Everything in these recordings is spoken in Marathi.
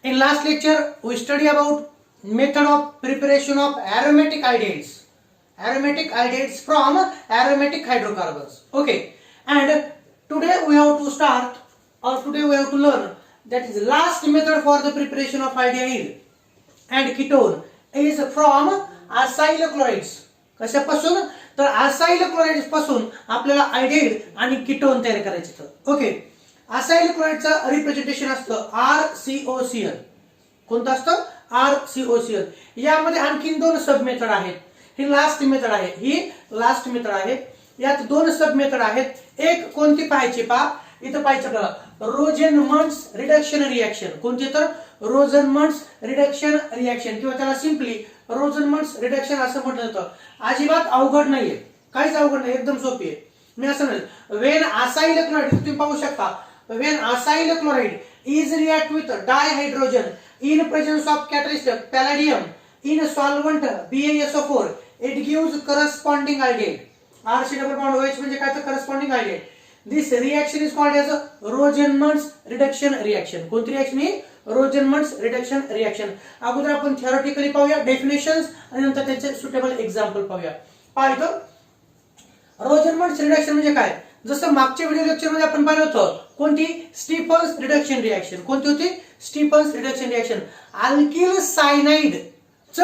In last lecture, we study about method of preparation of aromatic aldehydes. Aromatic aldehydes from aromatic hydrocarbons. Okay, and today we have to start, or today we have to learn that is last method for the preparation of aldehyde and ketone is from acyl chlorides. कशापासून तर acyl chlorides पासून आपल्याला aldehyde आणि ketone तयार करायचे तर ओके acyl chloride चा रिप्रेझेंटेशन असतं RCOCl. कोणतं असतं RCOCl. यामध्ये आणखीन दोन सब मेथड आहेत. ही लास्ट मेथड आहे, ही लास्ट मेथड आहे. यात दोन सब मेथड आहेत. एक कोणती पाहायची पहा इथं पाहायचं आपल्याला रोझेनमन्स रिडक्शन रिएक्शन. कोणती तर रोझेनमन्स रिडक्शन रिएक्शन किंवा त्याला सिंपली रोझेनमन्स रिडक्शन असं म्हटलं जातं. अजिबात अवघड नाहीये, काहीच अवघड नाही, एकदम सोपी आहे. मी असं म्हणेल वेन असाइल क्लोराइड तुम्ही पाहू शकता when acyl chloride is react with dihydrogen in presence of catalyst palladium in solvent BaSO4 it gives corresponding aldehyde. RC double bond OH म्हणजे काय तर corresponding aldehyde. This reaction is called as Rosenmann's reduction reaction. कोणती रिएक्शन ही Rosenmann's reduction reaction. अगोदर आपण theoretically पाहूया डेफिनेशन्स आणि नंतर त्याचे सुटेबल एक्झाम्पल पाहूया. पहा इथं Rosenmann's reduction म्हणजे काय. जसं मागच्या व्हिडिओ लेक्चर मध्ये आपण पाहिलं होतं कोणती स्टीफन्स रिडक्शन रिएक्शन. कोणती होती Stephen's reduction reaction. Alkyl cyanide च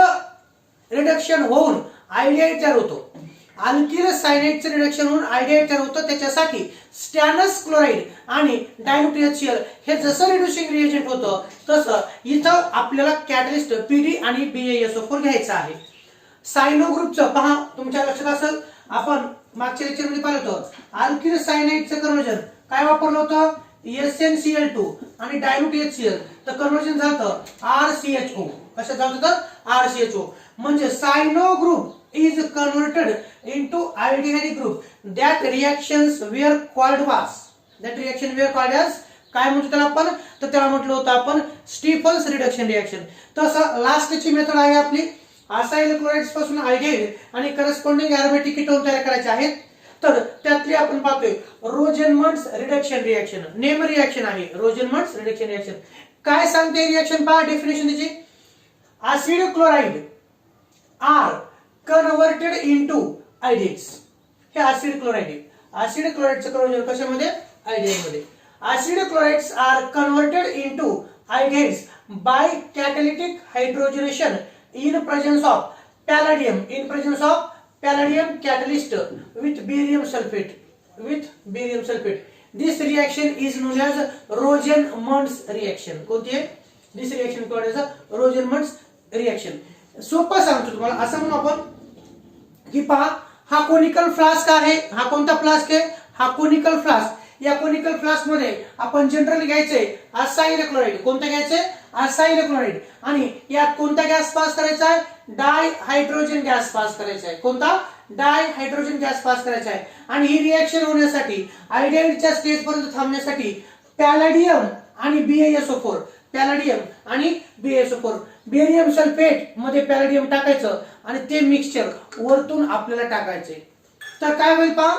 रिडक्शन होऊन आयडियाइड तयार होतो. अल्किल सायनाइड चे रिडक्शन होऊन आयडियाइड तयार होतं. त्याच्यासाठी स्टॅनस क्लोराइड आणि डायल्यूट HCl हे जसं रिड्युसिंग रिएजंट होतं तसं इथं आपल्याला कॅटलिस्ट PD आणि BaSO4 घ्यायचं आहे. सायनो ग्रुपचं पहा तुमच्या लक्षात असेल आपण मागच्या लेक्चर मध्ये पाहिलं होतं अल्किल सायनाइडचं कन्वर्जन काय वापरलं होतं SnCl2 आणि डायल्यूट HCl तर कन्वर्जन झालं RCHO. कशात झालं तर RCHO. म्हणजे cyano group is converted into aldehyde group. That reactions were called was. That reaction were called as काय म्हणतो त्याला आपण तर त्याला म्हटलं होतं आपण स्टीफन्स रिडक्शन रिएक्शन. तसं लास्टची मेथड आहे आपली असाइल क्लोराइड्स पासून आयडिहाइड आणि करस्पॉन्डिंग एरोमॅटिक कीटोन तयार करायचे आहेत. तर त्यातली आपण पाहतोय रोझेनमन्स रिडक्शन रिएक्शन. नेम रिएक्शन आहे रोझेनमन्स रिडक्शन रिएक्शन. काय सांगते रिएक्शन पहा डेफिनेशन त्याची. Acid chloride are converted into aldehydes. हे ऍसिड क्लोराइड आहे. ऍसिड क्लोराइडचं कन्वर्जन कशामध्ये आयडिहाइड मध्ये. Acid chlorides are converted into aldehydes by catalytic hydrogenation in presence of palladium catalyst with barium sulfate. This reaction is known as Rosenmann's reaction. कोणती आहे this reaction called as Rosenmann's reaction. सोपं सांगतो तुम्हाला असं म्हणू आपण की पहा हा कोनिकल फ्लास्क आहे. हा कोणता फ्लास्क आहे हा कोनिकल फ्लास्क. या कोनिकल फ्लास्क मध्ये आपण जनरली घ्यायचे असाइल क्लोराइड. कोणतं घ्यायचे असाइल क्लोराइड. आणि यात कोणता गॅस पास करायचा आहे डायहायड्रोजन गॅस पास करायचा आहे. कोणता डायहायड्रोजन गॅस पास करायचा आहे. आणि ही रिएक्शन होण्यासाठी आयडिहाइडच्या स्टेज पर्यंत थांबण्यासाठी पॅलेडियम आणि BaSO4 बेरियम सल्फेट मध्ये पॅलेडियम टाकायचं आणि ते मिक्सचर वरतून आपल्याला टाकायचे. तर काय होईल पहा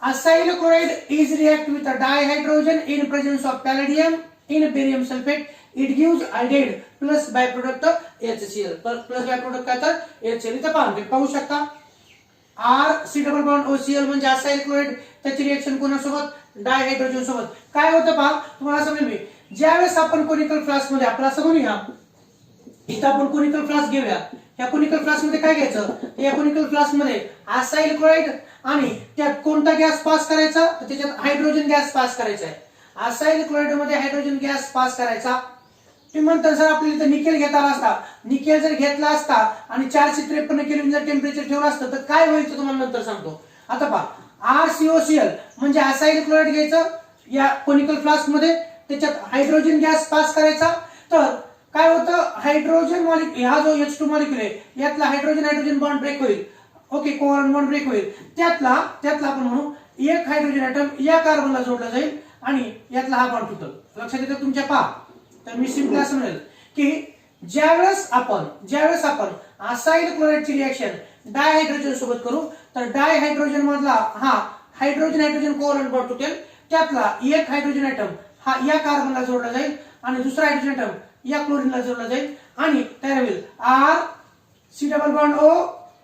acyl chloride is react with a dihydrogen in presence of palladium in barium sulfate. It gives aldehyde plus byproduct HCl. plus byproduct काय तर HCl. इथं पाहू शकता RC double bond OCl म्हणजे acyl chloride त्याची रिएक्शन कोणासोबत डायहायड्रोजन सोबत. काय होतं पहा तुम्हाला समजेल मी. ज्यावेळेस आपण कोनिकल फ्लास्क मध्ये आपला असं म्हणूया इथं आपण कोनिकल फ्लास्क घेऊया. या कोनिकल फ्लास्क मध्ये काय घ्यायचं या कोनिकल फ्लास्क मध्ये असाइल क्लोराइड आणि त्यात कोणता गॅस पास करायचा तर त्याच्यात हायड्रोजन गॅस पास करायचा आहे. असाइल क्लोराइड मध्ये हायड्रोजन गॅस पास करायचा. तुम्ही म्हणता सर आपल्याला इथं निकेल घेता असता. निकेल जर घेतला असता आणि 453 केल्विन जर टेम्परेचर ठेवलं असतं तर काय होईल ते तुम्हाला नंतर सांगतो. आता पहा RCOCl म्हणजे असाइल क्लोराइड घ्यायचं या कोनिकल फ्लास्क मध्ये त्याच्यात हायड्रोजन गॅस पास करायचा. तर काय होतं हायड्रोजन मॉलिक्यूल हा जो H2 मॉलिक्यूल आहे यातला हायड्रोजन बॉन्ड ब्रेक होईल. ओके कोव्हलंट बॉन्ड ब्रेक होईल. त्यातला आपण म्हणू एक हायड्रोजन ऍटम या कार्बनला जोडला जाईल आणि यातला हा बॉन्ड तुटल. लक्षात येतं तुमच्या पहा. तर मी सिंपल असं म्हणेल की ज्यावेळेस आपण असाइल क्लोराइडची रिएक्शन डायहायड्रोजन सोबत करू तर डायहायड्रोजन मधला हा हायड्रोजन कोव्हलंट बॉन्ड तुटेल. त्यातला एक हायड्रोजन ऍटम हा या कार्बनला जोडला जाईल आणि दुसरा हायड्रोजन ऍटम या क्लोरीनला जोडला जाईल आणि तयार होईल R C double bond O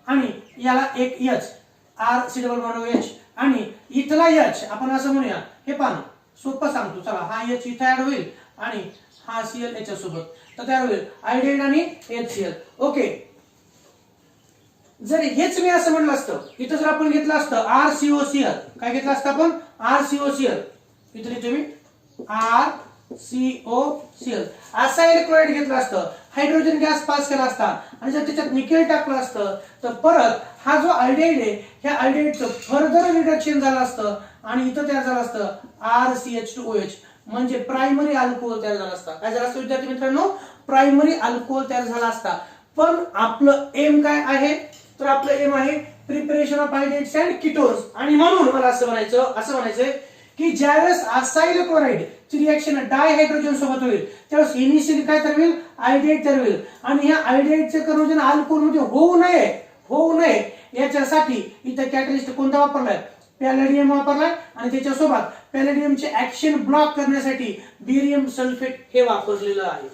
आणि याला एक H R C double bond O H आणि इथला एच आपण असं म्हणूया, हे पाहणं सोपं सांगतो चला, हा एच इथे ऍड होईल आणि हा सीएल याच्या सोबत, तर तयार होईल आयडेड आणि HCl. ओके, जर हेच मी असं म्हणलं असतं, इथं जर आपण घेतलं असतं RCOCl, काय घेतलं असतं आपण RCOCl, इथं लिहितो मी RCOCl, असाइल क्लोराईड घेतलं असतं, हायड्रोजन गॅस पास केला असता आणि जर त्याच्यात निकेल टाकलं असतं तर परत हा जो आयडाईड आहे ह्या आयडाईडचं फर्दर रिडक्शन झालं असतं आणि इथं तयार झालं असतं RCH2OH, म्हणजे प्रायमरी अल्कोहोल तयार झाला असता. काय झालं असतं विद्यार्थी मित्रांनो, प्रायमरी अल्कोहोल तयार झाला असता. पण आपलं एम काय आहे, तर आपलं एम आहे प्रिपरेशन ऑफ आयडाइड्स अँड कीटोन्स, आणि म्हणून मला असं म्हणायचंय की ज्यावेळेस असाइल क्लोराईड ची रिएक्शन डायहायड्रोजन सोबत होईल त्यावेळेस इनिशियली काय तयार होईल, आयडाईड तयार होईल आणि ह्या आयडाईडचे कन्वर्जन अल्कोहोल मध्ये होऊ नये याच्यासाठी इथं कॅटलिस्ट कोणता वापरलाय, पॅलेडियम वापरलाय आणि त्याच्यासोबत पॅलेडियमचे ऍक्शन ब्लॉक करण्यासाठी बेरियम सल्फेट हे वापरलेलं आहे.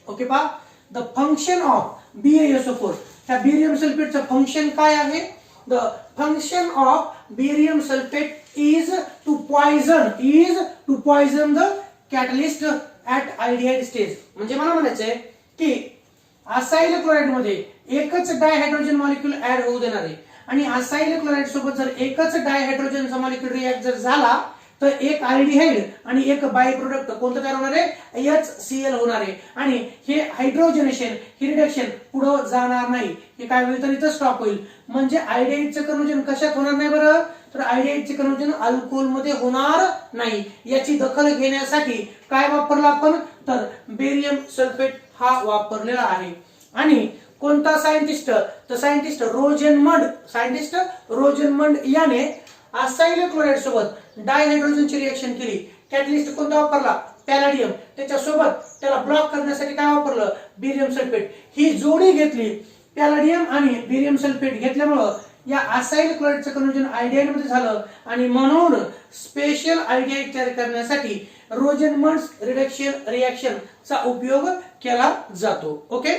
ओके पहा, द फंक्शन ऑफ BaSO4, त्या बेरियम सल्फेटचं फंक्शन काय आहे, the function of barium sulphate is to poison the catalyst at aldehyde stage. म्हणजे मला म्हणायचंय की असाइल क्लोराईड मध्ये एकच डायहायड्रोजन मॉलिक्यूल ऍड होऊ देणार आहे आणि असाइल क्लोराईड सोबत जर एकच डायहायड्रोजनचा मॉलिक्यूल रिएक्ट जर झाला तर एक अल्डिहाइड आणि एक बाय प्रोडक्ट कोणतं तयार होणार आहे, HCl होणार आहे आणि हे हायड्रोजनेशन हे रिडक्शन पुढे जाणार नाही, हे काय होईल तर इथं स्टॉप होईल. म्हणजे आयडाईडचं कन्वर्जन कशात होणार नाही बरं, तर आयडाईडचे कन्वर्जन अल्कोहोल मध्ये होणार नाही. याची दखल घेण्यासाठी काय वापरलं आपण, तर बेरियम सल्फेट हा वापरलेला आहे. आणि कोणता सायंटिस्ट, तर सायंटिस्ट रोजनमंड याने असाइल क्लोराईड सोबत डायहायड्रोजनची रिएक्शन केली. कॅटलिस्ट कोणता वापरला, पॅलेडियम, त्याच्यासोबत त्याला ब्लॉक करण्यासाठी काय वापरलं, बेरियम सल्फेट. ही जोडी घेतली, पॅलेडियम आणि बेरियम सल्फेट घेतल्यामुळं या असाइल क्लोराईडचं कन्वर्जन आयडाईड मध्ये झालं आणि म्हणून स्पेशल आयडाईड तयार करण्यासाठी रोजनमंड्स रिडक्शन रिएक्शन चा उपयोग केला जातो. ओके,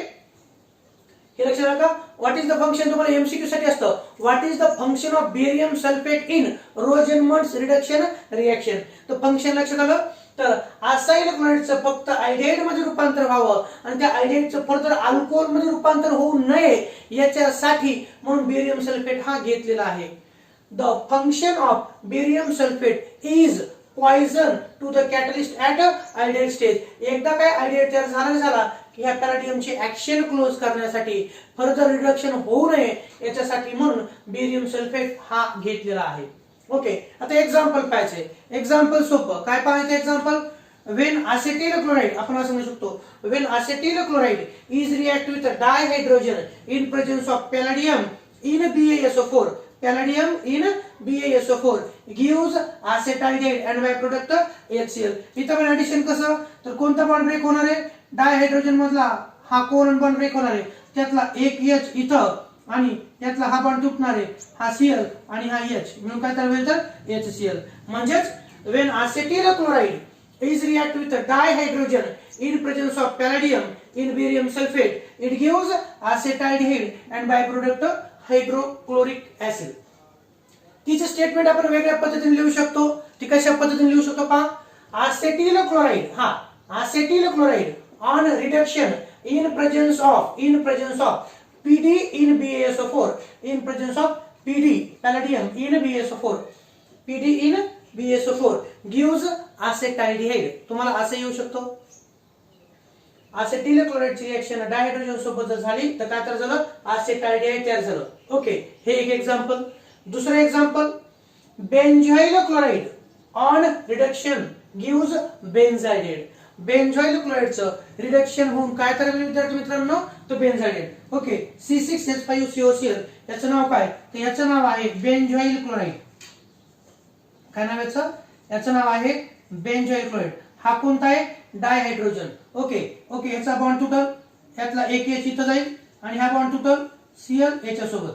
हे लक्षात राखा. व्हॉट इज द फंक्शन, तुम्हाला एमसीक्यू साठी असतं, what is the function of barium sulphate in Rosenmund's reduction reaction. तर फंक्शन लक्षात आलं, तर असाइल क्लोराईडचं फक्त आयडाईड मध्ये रूपांतर व्हावं आणि त्या आयडाईडचं फर्दर अल्कोहोल मध्ये रूपांतर होऊ नये याच्यासाठी म्हणून बेरियम सल्फेट हा घेतलेला आहे. The function of barium sulphate is poison to the catalyst at aldehyde stage. एकदा काय आयडाईड तयार झाला की ह्या पॅलेडियमची ऍक्शन क्लोज करण्यासाठी, फर्दर रिडक्शन होऊ नये याच्यासाठी म्हणून बेरियम सल्फेट हा घेतलेला आहे. ओके, आता एक्झाम्पल पाहायचंय. एक्झाम्पल सोपं, काय पाहायचं एक्झाम्पल, वेन असेटिल क्लोराईड, आपण असं म्हणू शकतो when acetyl chloride is react with dihydrogen in presence of palladium in BaSO4, palladium in BaSO4 gives acetaldehyde and by product HCl. इथं पण ऍडिशन कसं, तर कोणता बॉन्ड ब्रेक होणार आहे, डायहायड्रोजन मधला हा कोलन बॉन्ड ब्रेक होणार आहे, त्यातला एक H इथं आणि यातला हा बॉन्ड तुटणार आहे, हा Cl आणि हा H मिळून काय तयार होईल तर HCl. म्हणजेच when acetyl chloride is react with dihydrogen in presence of palladium in barium sulfate, it gives acetaldehyde and byproduct hydrochloric acid. तिचे स्टेटमेंट आपण वेगळ्या पद्धतीने लिहू शकतो. ती कशा पद्धतीने लिहू शकतो पहा, acetyl chloride on reduction in presence of PD in BaSO4, in presence of PD palladium in BaSO4, PD in BaSO4 gives acetaldehyde. तुम्हाला असं येऊ शकतो, असेटिल क्लोराईडची रिएक्शन डायहायड्रोजन सोबत जर झाली तर काय तयार झालं, असेटाल्डिहाइड तयार झालं. ओके, हे एक एक्झाम्पल. दुसरं example, benzoyl chloride on reduction gives benzaldehyde. Benzoyl क्लोराईडचं रिडक्शन होऊन काय तयार होईल विद्यार्थी मित्रांनो, तो बेन्झाइडेट. ओके, C6H5COCl याचं नाव काय, तर याचं नाव आहे बेंझॉइल क्लोराईड. काय नाव याचं, याचं नाव आहे बेंझॉइल क्लोराईड. हा कोणता आहे, डायहायड्रोजन. ओके, याचा बॉन्ड तुटल, यातला एक H इथं जाईल आणि हा बॉन्ड तुटल Cl याच्या सोबत,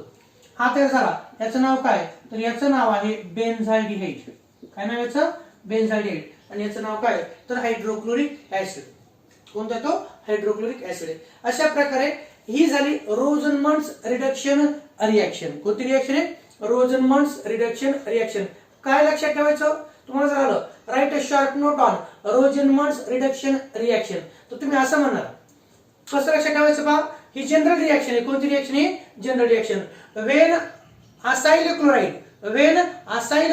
हा तयार झाला. याचं नाव काय, तर याचं नाव आहे बेन्झाल्डिहाइड. काय नाव याचं, बेन्झाल्डिहाइड. आणि याचं नाव काय, तर हायड्रोक्लोरिक ऍसिड. कोणता तो हायड्रोक्लोरिक ऍसिड आहे. अशा प्रकारे ही झाली रोझनमंड्स रिडक्शन रिएक्शन. कोणती रिएक्शन आहे? Rosenmund's reduction reaction. काय लक्षात ठेवायचं तुम्हाला जर आलं write a short note on Rosenmund's reduction reaction. तर तुम्ही असं म्हणणार कसं लक्षात ठेवायचं पहा. ही जनरल रिएक्शन आहे. कोणती रिएक्शन आहे? General reaction. Wien acyl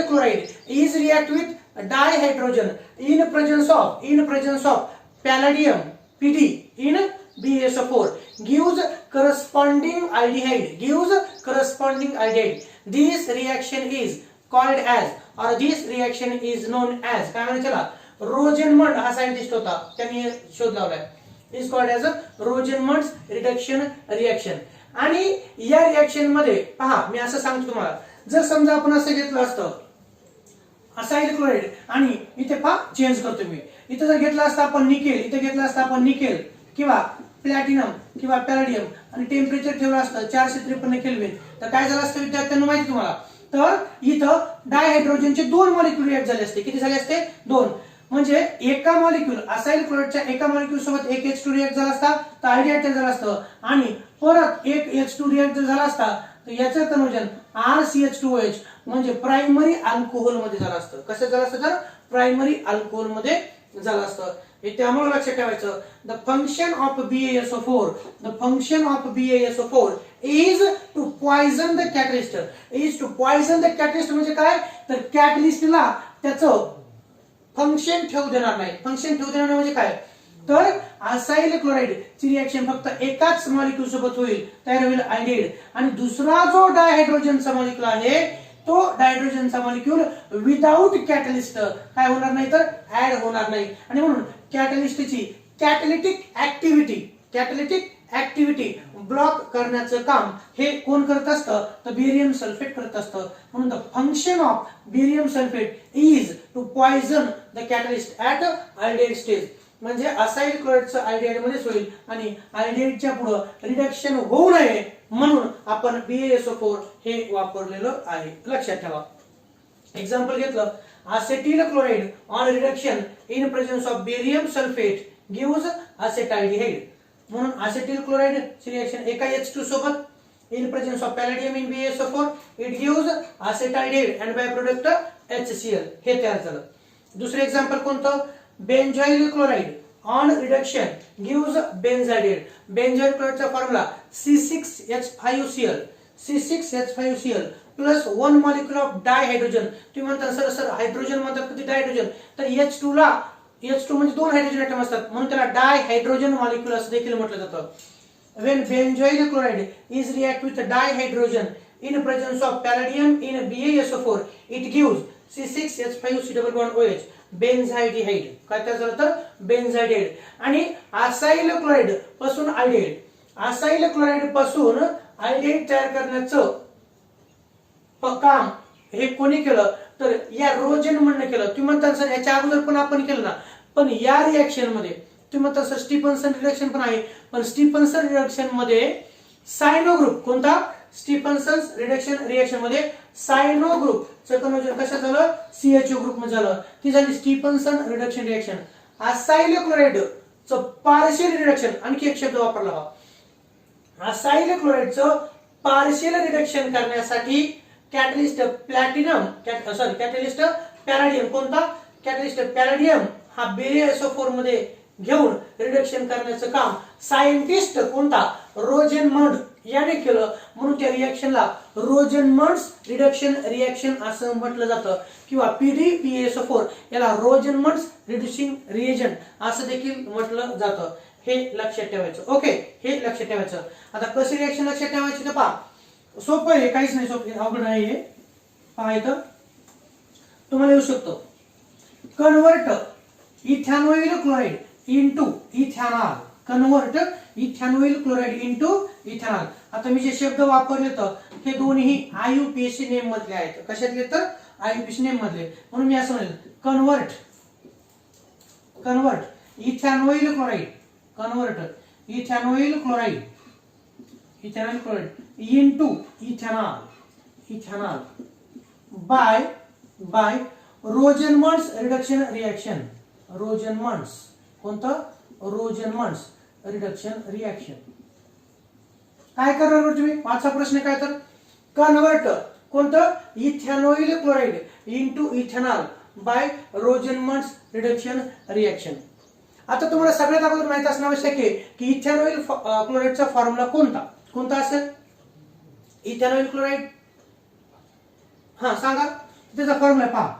chloride is react with dihydrogen in presence of palladium Pd in BaSO4 gives corresponding aldehyde. This reaction is called as or this reaction is known as काय म्हणायचं त्याला? रोझनमंड हा सायंटिस्ट होता त्यांनी शोध लावलाय. is called as Rosenmund's reduction reaction. आणि या रिएक्शन मध्ये पहा मी असं सांगतो तुम्हाला, जर समजा आपण असं घेतलं असतं असाइल क्लोराइड आणि इथे पहा चेंज करतो मी, इथे जर घेतलं असतं आपण निकेल, इथे घेतलं असतं आपण निकेल किंवा प्लॅटिनम किंवा पॅलेडियम आणि टेम्परेचर ठेवलं असतं 453 केल्विन, तर काय झालं असतं विद्यार्थ्यांना माहिती तुम्हाला? तर इथं डायहायड्रोजनचे 2 मॉलिक्यूल रिएक्ट झाले असते. किती झाले असते? 2. म्हणजे एका मॉलिक्यूल असाइल क्लोराइडच्या एका मॉलिक्यूल सोबत एक H2 रिएक्ट झाला असता तर आयडियाटेड झाला असतं आणि परत एक H2 रिएक्ट झाला असता तर याचं कन्वर्जन RCH2OH म्हणजे प्रायमरी अल्कोहोल मध्ये झालं असतं. कसं झालं असतं? तर प्रायमरी अल्कोहोल मध्ये झालं असतं. हे त्यामुळे लक्षात ठेवायचं the function of BaSO4 is to poison the catalyst. म्हणजे काय? तर कॅटलिस्टला त्याचं फंक्शन ठेवू देणार नाही. म्हणजे काय? तर असाइल क्लोराइड ची रिएक्शन फक्त एकाच मॉलिक्यूल सोबत होईल, तयार होईल आयडेड, आणि दुसरा जो डायहायड्रोजनचा मॉलिक्यूल आहे तो डायहायड्रोजनचा मॉलिक्यूल विदाउट कॅटलिस्ट काय होणार नाही तर ऍड होणार नाही. आणि म्हणून कॅटलिस्टची कॅटलिटिक ऍक्टिव्हिटी ब्लॉक करण्याचं काम हे कोण करत असतं? तर बेरियम सल्फेट करत असतं. म्हणून the function of barium sulphate is to poison the catalyst at aldehyde stage. म्हणजे असाइल क्लोराइडचं आयडेड मध्येच होईल आणि आयडेडच्या पुढे रिडक्शन होऊ नये म्हणून आपण BaSO4 हे वापरलेलं आहे. लक्षात ठेवा. एक्झाम्पल घेतलं acetyl chloride on reduction in presence of barium sulphate gives acetaldehyde. म्हणून असेटिल क्लोराइड ची रिएक्शन एका H2 सोबत in presence of palladium in BaSO4 it gives acetaldehyde and by product HCl हे तयार झालं. दुसरं एक्झाम्पल कोणतं? Benzyl chloride on reduction gives benzaldehyde. Benzyl क्लोराइडचा formula C6H5Cl plus 1 molecule of dihydrogen. तुम्ही म्हणता सर हायड्रोजन म्हणतात कधी डायहायड्रोजन, तर H2 म्हणजे 2 हायड्रोजन ऍटम असतात म्हणून त्याला डायहायड्रोजन मॉलिक्यूल असं देखील म्हटलं जातं. When benzoyl chloride is react with dihydrogen in presence of palladium in BaSO4 it gives C6H5COOH बेन्झाइडिहाइड. काय तयार झालं तर बेन्झाइडिहाइड. आणि असाइल क्लोराइड पासून आयडेड तयार करण्याचं काम हे कोणी केलं तर या रोझनमंडने केलं. तुम्ही म्हणता सर याच्या अगोदर पण आपण केलं ना, पण या रिएक्शन मध्ये तुम्ही म्हणता सर स्टीफन्सन रिडक्शन पण आहे, पण स्टीफन्सन रिडक्शन मध्ये सायनो ग्रुप कोणता? स्टीफन्सन रिडक्शन रिएक्शन मध्ये सायनो ग्रुप चं कन्वर्जन कशात झालं? CHO ग्रुप मध्ये झालं. ती झाली स्टीफन्सन रिडक्शन रिएक्शन. असाइल क्लोराइड चं पार्शियल रिडक्शन, आणखी एक शब्द वापरला हा, असाइल क्लोराइडचं पार्शियल रिडक्शन करण्यासाठी कॅटलिस्ट पॅलेडियम कोणता? कॅटलिस्ट पॅलेडियम हा BaSO4 मध्ये घेऊन रिडक्शन करण्याचं काम सायंटिस्ट कोणता? रोझनमंड याने केलं. म्हणून त्या रिएक्शनला रोझनमंड्स रिडक्शन रिएक्शन असं म्हटलं जातं किंवा PdBaSO4 याला रोझनमंड्स रिड्युसिंग रिएजंट असं देखील म्हटलं जातं. हे लक्षात ठेवायचं. ओके, हे लक्षात ठेवायचं. आता कशी रिएक्शन लक्षात ठेवायची तर पहा, सोपं आहे, काहीच नाही सोपं, अवघड नाही हे. पहा इथं तुम्हाला येऊ शकतो convert ethanoyl chloride into ethanol. Convert ethanoyl chloride into ethanol. आता मी जे शब्द वापरले तर हे दोन्ही IUPAC नेम मधले आहेत. कशातले तर IUPAC नेम मधले. म्हणून मी असं म्हणेल convert ethanoyl chloride into ethanol by Rosenmund's reduction reaction. Rosenmund's कोणतं रोजनमन्स रिडक्शन रिएक्शन. काय करणार तुम्ही, पाचवा प्रश्न काय तर कन्वर्ट कोणतं ethanoyl chloride into ethanol by Rosenmund's reduction reaction. आता तुम्हाला सगळ्यात अगोदर माहित असणं आवश्यक आहे की इथेनॉइल क्लोराईडचा फॉर्म्युला कोणता असेल. इथेनॉइल क्लोराईड हा सांगा त्याचा फॉर्म्युला पहा,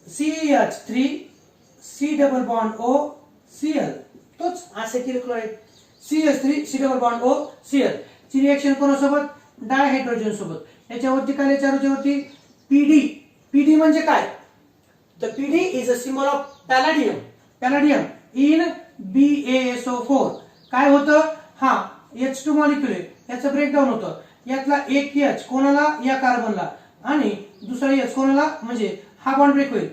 CH3C+O तोच असेटिल क्लोराईड. CH3C+O ची रिएक्शन कोणासोबत, डायहायड्रोजन सोबत. याच्यावरती काय याच्यावरती PD म्हणजे काय, the PD is a symbol of palladium in BaSO4. काय होतं, हा H2 मॉलिक्यूल आहे, याचं ब्रेकडाऊन होतं. यातला एक H कोणाला, या कार्बनला, आणि दुसरा H कोणाला, म्हणजे हा बॉन्ड ब्रेक होईल.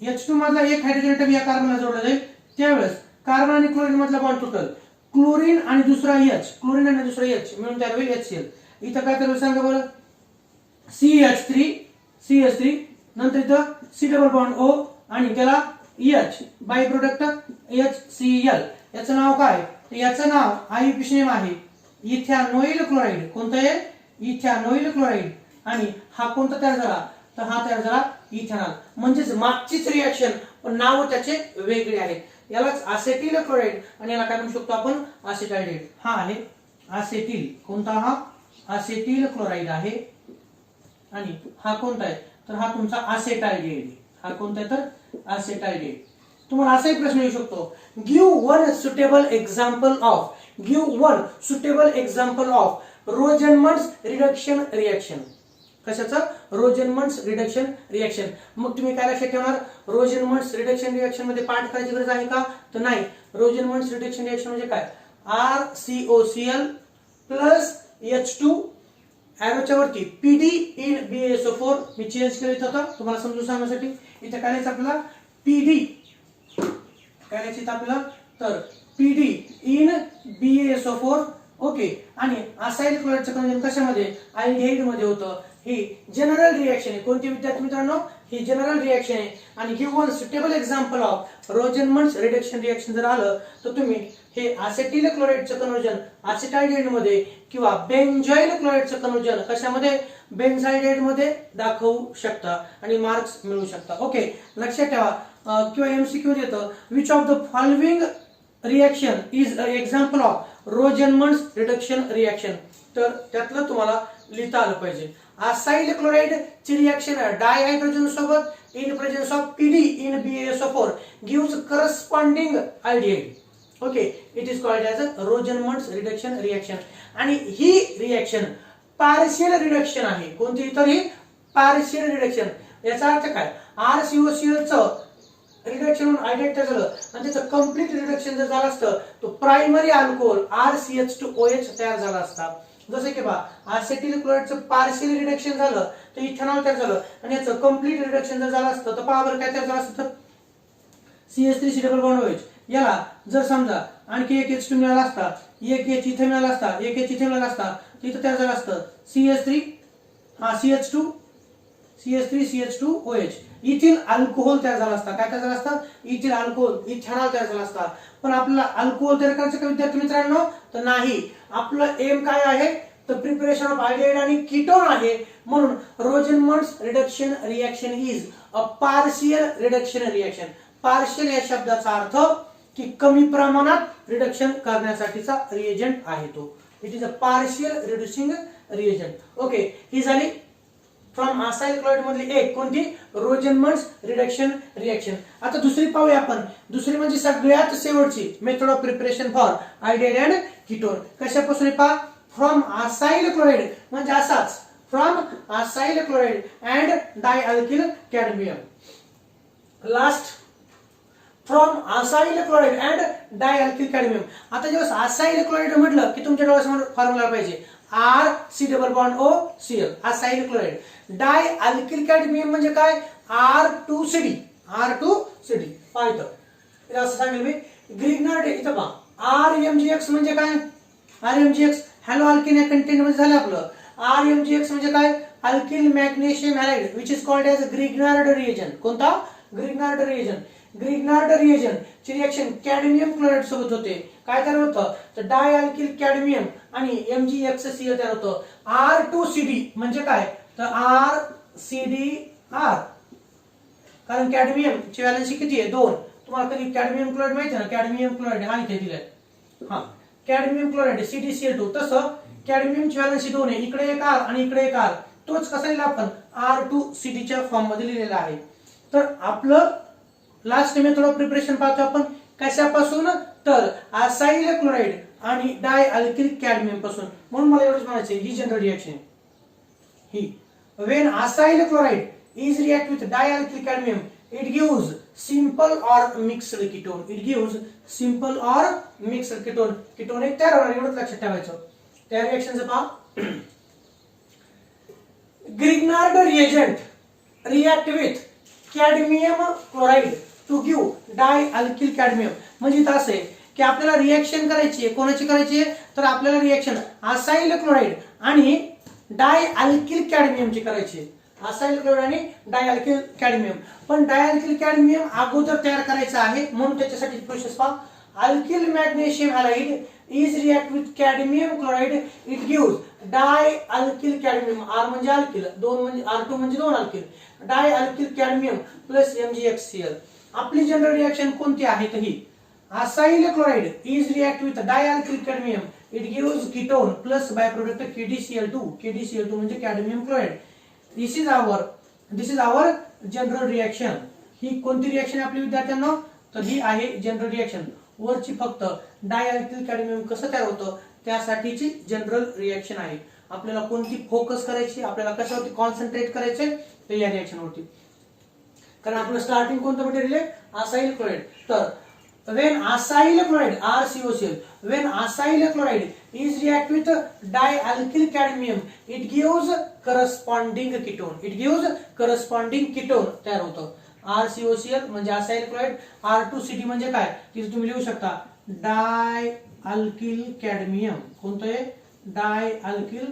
H2 मधला एक हायड्रोजन ॲटम या कार्बनला जोडला जाईल, त्यावेळेस कार्बन आणि क्लोरीन मधला बॉन्ड तुटेल. क्लोरीन आणि दुसरा H मिळून तयार होईल HCl. इथं काय तर सांगा बरं, CH3 नंतर इथं C+O आणि त्याला H बाय प्रोडक्ट HCl. याचं नाव काय, याचं नाव आययुपीएसी नेम आहे इथेनॉइल क्लोराईड. कोणतं आहे, इथेनॉइल क्लोराईड. आणि हा कोणता तयार झाला, तर हा तयार झाला इथेनॉल. म्हणजेच मागचीच रिएक्शन पण नाव त्याचे वेगळे आहेत. यालाच असेटिल क्लोराईड आणि याला काय म्हणू शकतो आपण, असेटाल्डिहाइड. हा आहे असेटिल, कोणता हा असेटिल क्लोराईड आहे. आणि हा कोणता आहे, तर हा तुमचा असेटाल्डिहाइड. हा कोणता आहे, तर असेटाल्डिहाइड. तुम्हाला असाही प्रश्न येऊ शकतो, give one suitable example of Rosenmund's reduction reaction. कशाचं, रोजनमन्स रिडक्शन रिएक्शन. मग तुम्ही काय लक्षात ठेवणार, रोजनमन्स रिडक्शन रिएक्शन मध्ये पाठ करायची गरज आहे का, तर नाही. रोजनमन्स रिडक्शन रिएक्शन म्हणजे काय, RCOCl प्लस H2 एरोच्या वरती PD in BaSO4. Me change केलं होतं तुम्हाला समजून सांगण्यासाठी. इथे काय लिहायचं आपल्याला, PD काय लिहायचं आपल्याला, तर PD इन BaSO4. ओके. आणि असाइल क्लोराईडचं कन्व्हर्जन कशामध्ये, अल्डिहाइड मध्ये होतं. ही जनरल रिएक्शन आहे. कोणती विद्यार्थी मित्रांनो, ही जनरल रिएक्शन आहे. आणि give one suitable example of Rosenmund's reduction reaction जर आलं तर तुम्ही हे असेटिल क्लोराईडचं कन्व्हर्जन असेटाल्डिहाइड मध्ये किंवा बेंझाइल क्लोराईडचं कन्व्हर्जन कशामध्ये, बेंझाइड मध्ये दाखवू शकता आणि मार्क्स मिळवू शकता. ओके, लक्षात ठेवा. किंवा MCQ येतं, which of the following reaction is example of Rosenmund's reduction reaction. तर त्यातलं तुम्हाला लिहिता आलं पाहिजे. असाइल क्लोराईड ची रिएक्शन डायहायड्रोजन सोबत in presence of PD in BaSO4 gives corresponding aldehyde. Okay, it is called as a Rosenmund's reduction reaction. आणि ही रिएक्शन पार्शियल रिडक्शन आहे. कोणती, तर ही पार्शियल रिडक्शन. याचा अर्थ काय, RCOCl चं रिडक्शन म्हणून आयडेंटिफाय झालं आणि त्याचं कम्प्लीट रिडक्शन जर झालं असतं तो प्रायमरी अल्कोहोल RCH2OH तयार झाला असता. जसं की पहा, असेटिल क्लोराईडचं पार्शियल रिडक्शन झालं तर इथेनॉल तयार झालं, आणि याचं कम्प्लीट रिडक्शन जर झालं असतं तर पहा बरं काय तयार झालं असतं, तर CH3C+OH. याला जर समजा आणखी एक H2 मिळाला असता, एक H इथे मिळाला असता, एक H इथे मिळाला असता, तर इथं तयार झालं असतं CH3CH2OH. इथिल अल्कोहोल तयार झाला असता. काय तयार झाला असता, इथिल अल्कोहोल, इथेनॉल तयार झाला असता. पण आपल्याला अल्कोहोल तयार करायचं का विद्यार्थी मित्रांनो, तर नाही. आपलं एम काय आहे, तर प्रिपरेशन ऑफ अल्डिहाइड आणि कीटोन आहे. म्हणून Rosenmund's reduction reaction is a partial reduction reaction. Partial या शब्दाचा अर्थ की कमी प्रमाणात रिडक्शन करण्यासाठीचा रिएजंट आहे तो. It is a partial reducing reagent. Okay, ही झाली फ्रॉम असाइल क्लोराईड मधली एक कोणती, रोजनमन्स रिडक्शन रिएक्शन. आता दुसरी पाहूया आपण. दुसरी म्हणजे सगळ्यात शेवटची method of preparation for aldehyde and ketone. कशापासून पहा, फ्रॉम असाइल क्लोराईड म्हणजे असाच, from acyl chloride and dialkyl cadmium. Last from acyl chloride and dialkyl cadmium. आता जेव्हा असाइल क्लोराईड म्हटलं की तुमच्या डोळ्यासमोर फॉर्म्युला पाहिजे RC+OCl असाइल क्लोराईड. डायअल्किल कॅडमियम म्हणजे काय, R2CD. पाहिलं असं सांगेल मी. ग्रिग्नार्ड इथं पहा, RMgX म्हणजे काय, RMgX हॅलो अल्किन या कंटेंट मध्ये झालं आपलं. RMgX म्हणजे काय, alkyl magnesium halide which is called as Grignard reagent. कोणता, ग्रिग्नार्ड रिएजंट. ग्रिग्नार्ड रिएजंट ची रिएक्शन कॅडमियम क्लोराईड सोबत होते, काय तयार होतं तर डाय अल्किल कॅडमियम आणि MgXCl तयार होतं. R2CD म्हणजे काय तर RCDR, कारण कॅडमियम ची व्हॅलेन्सी किती आहे 2. तुम्हाला कधी कॅडमियम क्लोराईड माहिती आहे ना, कॅडमियम क्लोराईड हा इथे दिलाय, हा कॅडमियम क्लोराईड CdCl2. तसं कॅडमियम ची व्हॅलेन्सी 2 आहे, इकडे एक R आणि इकडे एक R, तोच कसा लिहिला आपण R2CD च्या फॉर्म मध्ये लिहिलेला आहे. तर आपलं लास्ट मेथड ऑफ प्रिपरेशन पाहतो आपण कशापासून तर असाइल क्लोराईड आणि डाय अल्किल कॅडमियम पासून. म्हणून मला एवढंच म्हणायचं ही जनरल रिएक्शन ही when acyl chloride is react with dialkyl cadmium it gives simple or mixed ketone. It gives simple or mixed ketone. ketone एक तयार होणार एवढंच लक्षात ठेवायचं. त्या रिएक्शनचं पहा Grignard reagent react with cadmium chloride to give dialkyl cadmium. म्हणजे इथं असं आहे की आपल्याला रिएक्शन करायची आहे, कोणाची करायची आहे तर आपल्याला रिएक्शन असाइल क्लोराईड आणि डाय अल्किल कॅडमियमची करायची. असाइल क्लोराईड आणि डाय अल्किल कॅडमियम. पण डाय अल्किल कॅडमियम अगोदर तयार करायचं आहे, म्हणून त्याच्यासाठी प्रोसेस पहा. Alkyl magnesium halide is react with cadmium chloride it gives dialkyl cadmium. R म्हणजे अल्किल, 2 म्हणजे R2 म्हणजे 2 alkyl, dialkyl cadmium plus MgXCl. आपली जनरल रिएक्शन कोणती आहे तर ही acyl chloride is react with dialkyl cadmium it gives ketone plus by product KdCl2. KdCl2 म्हणजे cadmium chloride. This is our general reaction. ही कोणती रिएक्शन आपली विद्यार्थ्यांना तर ही आहे जनरल रिएक्शन. वरची फक्त डायअल्किल कॅडमियम कसं तयार होतं त्यासाठीची जनरल रिएक्शन आहे. आपल्याला कोणती फोकस करायची, आपल्याला कशावरती कॉन्सन्ट्रेट करायचे तर या रिएक्शन वरती. कारण आपलं स्टार्टिंग कोणतं मटेरियल आहे असाइल क्लोराईड. तर when acyl chloride RCOCl when acyl chloride is react with dialkyl cadmium it gives corresponding ketone. It gives corresponding ketone तयार होतं. RCOCl म्हणजे असाइल क्लोराईड, R2CD म्हणजे काय तिथे तुम्ही लिहू शकता डायअल्किल कॅडमियम. कोणतं आहे dialkyl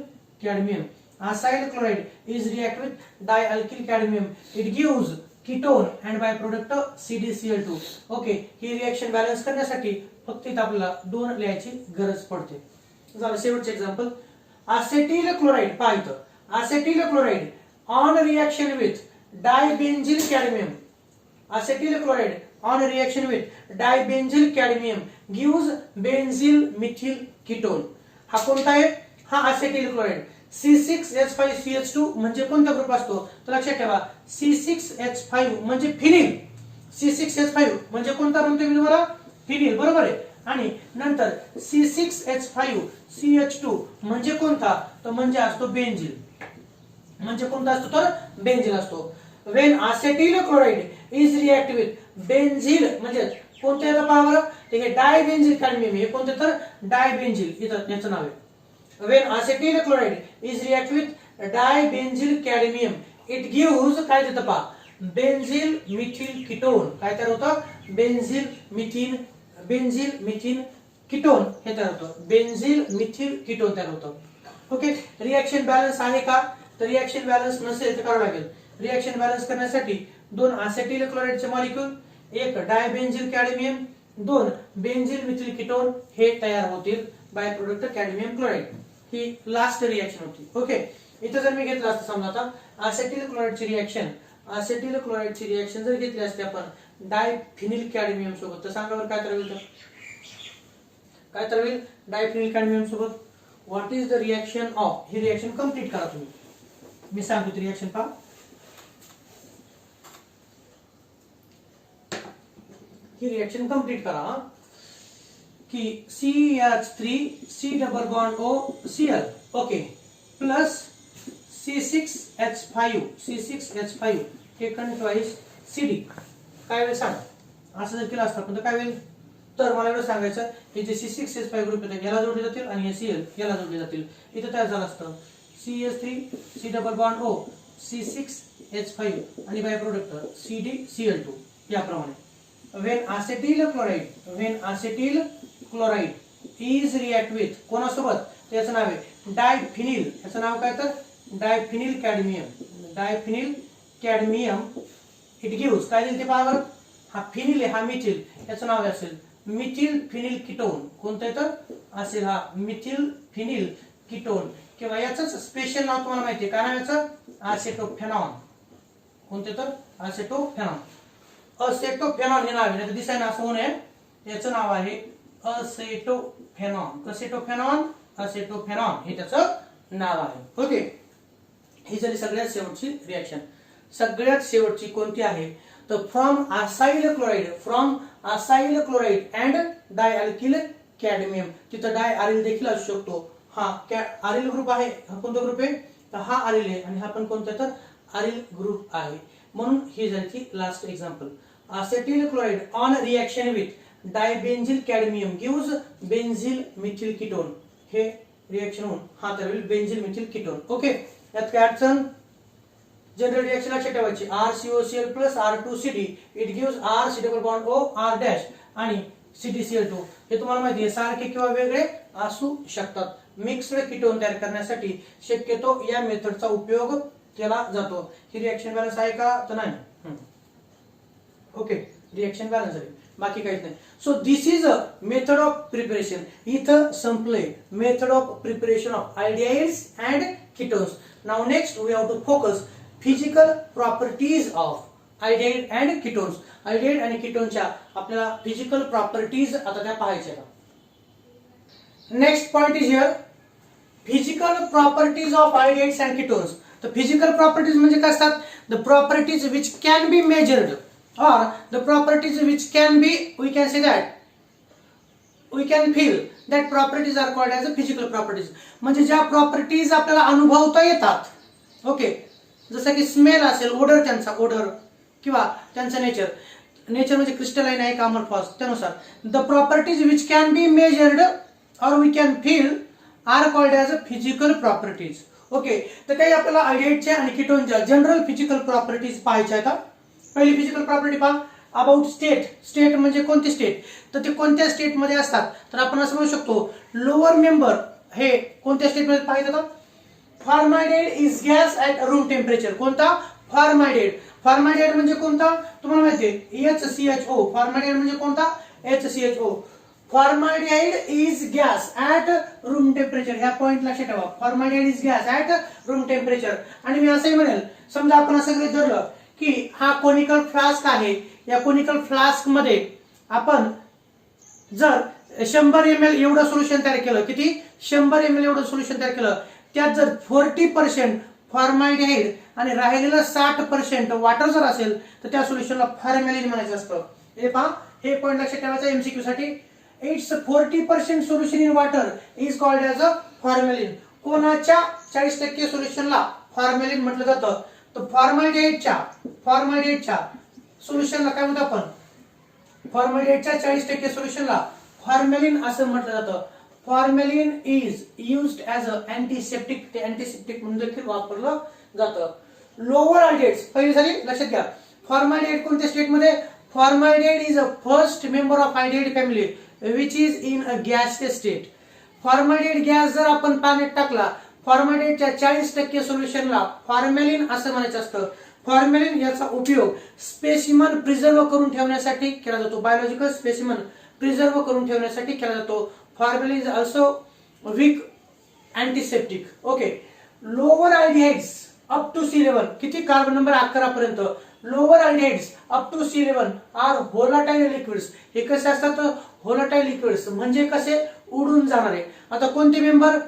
cadmium. Acyl chloride is react with dialkyl cadmium it gives ketone and by product CdCl2. Okay, ही रिएक्शन बॅलन्स करण्यासाठी फक्त इथे आपल्याला 2 लिहायची गरज पडते. झालं शेवटचे एक्झाम्पल. असेटिल क्लोराईड पाहिलं. Acetyl chloride on reaction with dibenzyl cadmium. Acetyl chloride on reaction with dibenzyl cadmium gives benzyl methyl ketone. हा कोणता आहे हा असेटिल क्लोराईड. C6H5CH2 म्हणजे कोणता ग्रुप असतो तर लक्षात ठेवा C6H5 म्हणजे फिनिल. C6H5 म्हणजे कोणता म्हणतोय मी तुम्हाला फिनिल, बरोबर आहे. आणि नंतर C6H5CH2 म्हणजे कोणता तर म्हणजे असतो बेन्झिल. म्हणजे कोणता असतो तर बेन्झिल असतो. when acetyl chloride is react with बेन्झिल म्हणजे कोणत्या याला पाहावं तर हे डायबेन्झिल कॅडमियम. हे कोणते तर डायबेन्झिल इथं याचं नाव आहे. when acetyl chloride is react with dibenzyl cadmium it gives काय देतं पहा बेन्झिल मिथिल कीटोन. काय तयार होतं बेन्झिल मिथिल कीटोन हे तयार होतं. बेन्झिल मिथिल कीटोन तयार होतं. ओके, रिएक्शन बॅलन्स आहे का तर रिएक्शन बॅलन्स नसेल तर करावं लागेल. रिएक्शन बॅलन्स करण्यासाठी 2 असेटिल क्लोराईडचे मॉलिक्यूल, 1 डायबेन्झिल कॅडमियम, 2 बेन्झिल मिथिल कीटोन हे तयार होतील by product cadmium chloride. He last reaction होती. ओके, इथे जर मी घेतलं असतं समजा आता असेटिल क्लोराईडची रिएक्शन जर घेतली असते आपण डायफिनिल कॅडमियम सोबत तर सांगा बरं काय तर होईल डायफिनिल कॅडमियम सोबत. What is the reaction of. He reaction complete करा तुम्ही. मी सांगतो ती रिएक्शन पहा. ही रिएक्शन कंप्लीट करा की CH3 double bond OCl okay plus C6H5 taken twice CD. काय वेळ सांग असं जर केलं असतं पण काय होईल तर मला एवढं सांगायचं हे जे C6H5 ग्रुप आहेत याला जोडले जातील आणि हे Cl याला जोडले जातील. इथे तयार झालं असतं CH3 double bond O C6H5 आणि बाय प्रोडक्ट CdCl2 याप्रमाणे. when acetyl chloride is react with कोणासोबत त्याचं नाव आहे डायफिनिल. याचं नाव काय तर डायफिनिल कॅडमियम. इट गिव्स काय देईल ते पहा हा फिनिल आहे, हा मिथिल, याचं नाव असेल मिथिल फिनिल कीटोन. कोणतं येतं असेल हा मिथिल फिनिल कीटोन, किंवा याच स्पेशल नाव तुम्हाला माहिती आहे, काय नाव याचं, असेटोफेनॉन. कोणते तर असेटोफेनॉन. असेटोफेनॉन हे नाव आहे, दिसायला असं होऊ नये, याचं नाव आहे असेटोफेनॉन. असेटोफेनॉन, असेटोफेनॉन हे त्याचं नाव आहे. ओके, ही झाली सगळ्यात शेवटची रिएक्शन. सगळ्यात शेवटची कोणती आहे तर from acyl chloride and dialkyl cadmium. तिथं डायआरिल देखील असू शकतो. हा आरिल ग्रुप आहे, हा कोणता ग्रुप आहे तर हा आरिल आहे, आणि हा पण कोणता तर आरिल ग्रुप आहे. म्हणून ही झाली last example. Acetyl chloride on reaction with dibenzyl cadmium gives benzyl methyl ketone. हे रिएक्शन होऊन हा तयार होईल बेन्झिल मिथिल कीटोन. ओके, यात काय अडचण, जनरल रिएक्शन लक्षात ठेवायची, RCOCl plus R2CD it gives R C double bond O R dash आणि CdCl2. हे तुम्हाला माहिती आहे, सारखे किंवा वेगळे असू शकतात. मिक्स्ड कीटोन तयार करण्यासाठी शक्यतो या मेथडचा उपयोग केला जातो. ही रिएक्शन बॅलन्स आहे का तर नाही. ओके, रिएक्शन बॅलन्स आहे, बाकी काहीच नाही. So this is a method of preparation. इथं संपले method of preparation of aldehydes and ketones. Now next we have to focus physical properties of aldehyde and ketones. आल्डिहाइड आणि कीटोनच्या आपल्याला फिजिकल प्रॉपर्टीज आता त्या पाहायच्या. Next point is here physical properties of aldehydes and ketones. तर फिजिकल प्रॉपर्टीज म्हणजे काय असतात, the properties which can be measured or the properties which can be, we can say that we can feel, that properties are called as a physical properties. म्हणजे ज्या प्रॉपर्टीज आपल्याला अनुभवता येतात. ओके, जसं की स्मेल असेल, ओडर, त्यांचा ओडर किंवा त्यांचं नेचर म्हणजे क्रिस्टलाइन आहे का अमॉर्फस, त्यानुसार the properties which can be measured or we can feel are called as a physical properties. Okay, तर काही आपल्याला आल्डिहाइडच्या आणि कीटोनच्या जनरल फिजिकल प्रॉपर्टीज पाहायच्या आहेत. पहिली फिजिकल प्रॉपर्टी पहा, अबाउट स्टेट. स्टेट म्हणजे कोणती स्टेट, तर ते कोणत्या स्टेट मध्ये असतात, तर आपण असं म्हणू शकतो लोअर मेंबर हे कोणत्या स्टेट मध्ये पाहिजे तर formaldehyde is gas at room temperature. कोणता, फॉर्मल्डिहाइड. फॉर्मल्डिहाइड म्हणजे कोणता तुम्हाला माहिती आहे, HCHO. फॉर्मल्डिहाइड म्हणजे कोणता, HCHO. Formaldehyde is gas at room temperature. ह्या पॉइंट लक्षात ठेवा, formaldehyde is gas at room temperature. आणि मी असंही म्हणेल, समजा आपण असं गृहीत धरलं की हा कोनिकल फ्लास्क आहे, या कोनिकल फ्लास्क मध्ये आपण जर 100 ml एवढं सोल्युशन तयार केलं, किती 100 ml एवढं सोल्युशन तयार केलं, त्यात जर 40% फॉर्मल्डिहाइड आणि राहिलेलं 60% वॉटर जर असेल तर त्या सोल्युशनला फॉर्मॅलिन म्हणायचं असतं. हे पहा, हे पॉइंट लक्षात ठेवायचं एमसीक्यू साठी. It's 40% solution in water is called as a formalin. कोणाच्या 40% सोल्युशनला फॉर्मॅलिन म्हटलं जातं, तर फॉर्मल्डिहाइडच्या सोल्युशनला काय म्हणतो आपण, फॉर्मल्डिहाइडच्या 40% सोल्युशनला फॉर्मॅलिन असं म्हटलं जातं. Formalin is used as a antiseptic. ते अँटीसेप्टिक म्हणून देखील वापरलं जातं. लोअर आल्डिहाइड्स पहिली झाली, लक्षात घ्या. फॉर्मल्डिहाइड कोणत्या स्टेट मध्ये, formaldehyde is a first member of aldehyde family which is in a gaseous state. Formaldehyde gas जर आपण पाण्यात टाकला, फॉर्मल्डिहाइडच्या 40% सोल्युशनला फॉर्मॅलिन असं म्हणायचं असतं. फॉर्मॅलिन याचा उपयोग स्पेसिमन प्रिझर्व करून ठेवण्यासाठी केला जातो. बायोलॉजिकल स्पेसिमन प्रिझर्व करून ठेवण्यासाठी केला जातो. Formalin is also weak antiseptic. Okay, lower aldehydes up to C level, किती कार्बन नंबर 11 पर्यंत, lower aldehydes up to C level are volatile liquids. हे कसे असतात, व्होलाटाइल लिक्विड्स म्हणजे कसे, उडून जाणारे. आता कोणते मेंबर,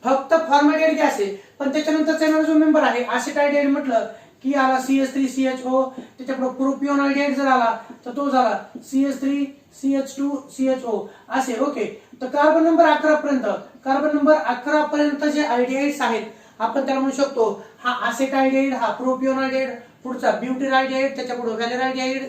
फक्त फॉर्मल्डिहाइड गॅस आहे, पण त्याच्यानंतरचा येणारा जो मेंबर आहे असेटाल्डिहाइड म्हटलं की आला CH3CHO, त्याच्यापुढे प्रोपिओन आल्डिहाइड जर आला तर तो झाला CH3CH2CHO असे. ओके, तर कार्बन नंबर 11 पर्यंत जे आल्डिहाइड्स आहेत आपण त्याला म्हणू शकतो हा असेटाल्डिहाइड, हा प्रोपिओन आल्डिहाइड, पुढचा ब्युटिल आल्डिहाइड, त्याच्यापुढे व्हॅलेराल्डिहाइड,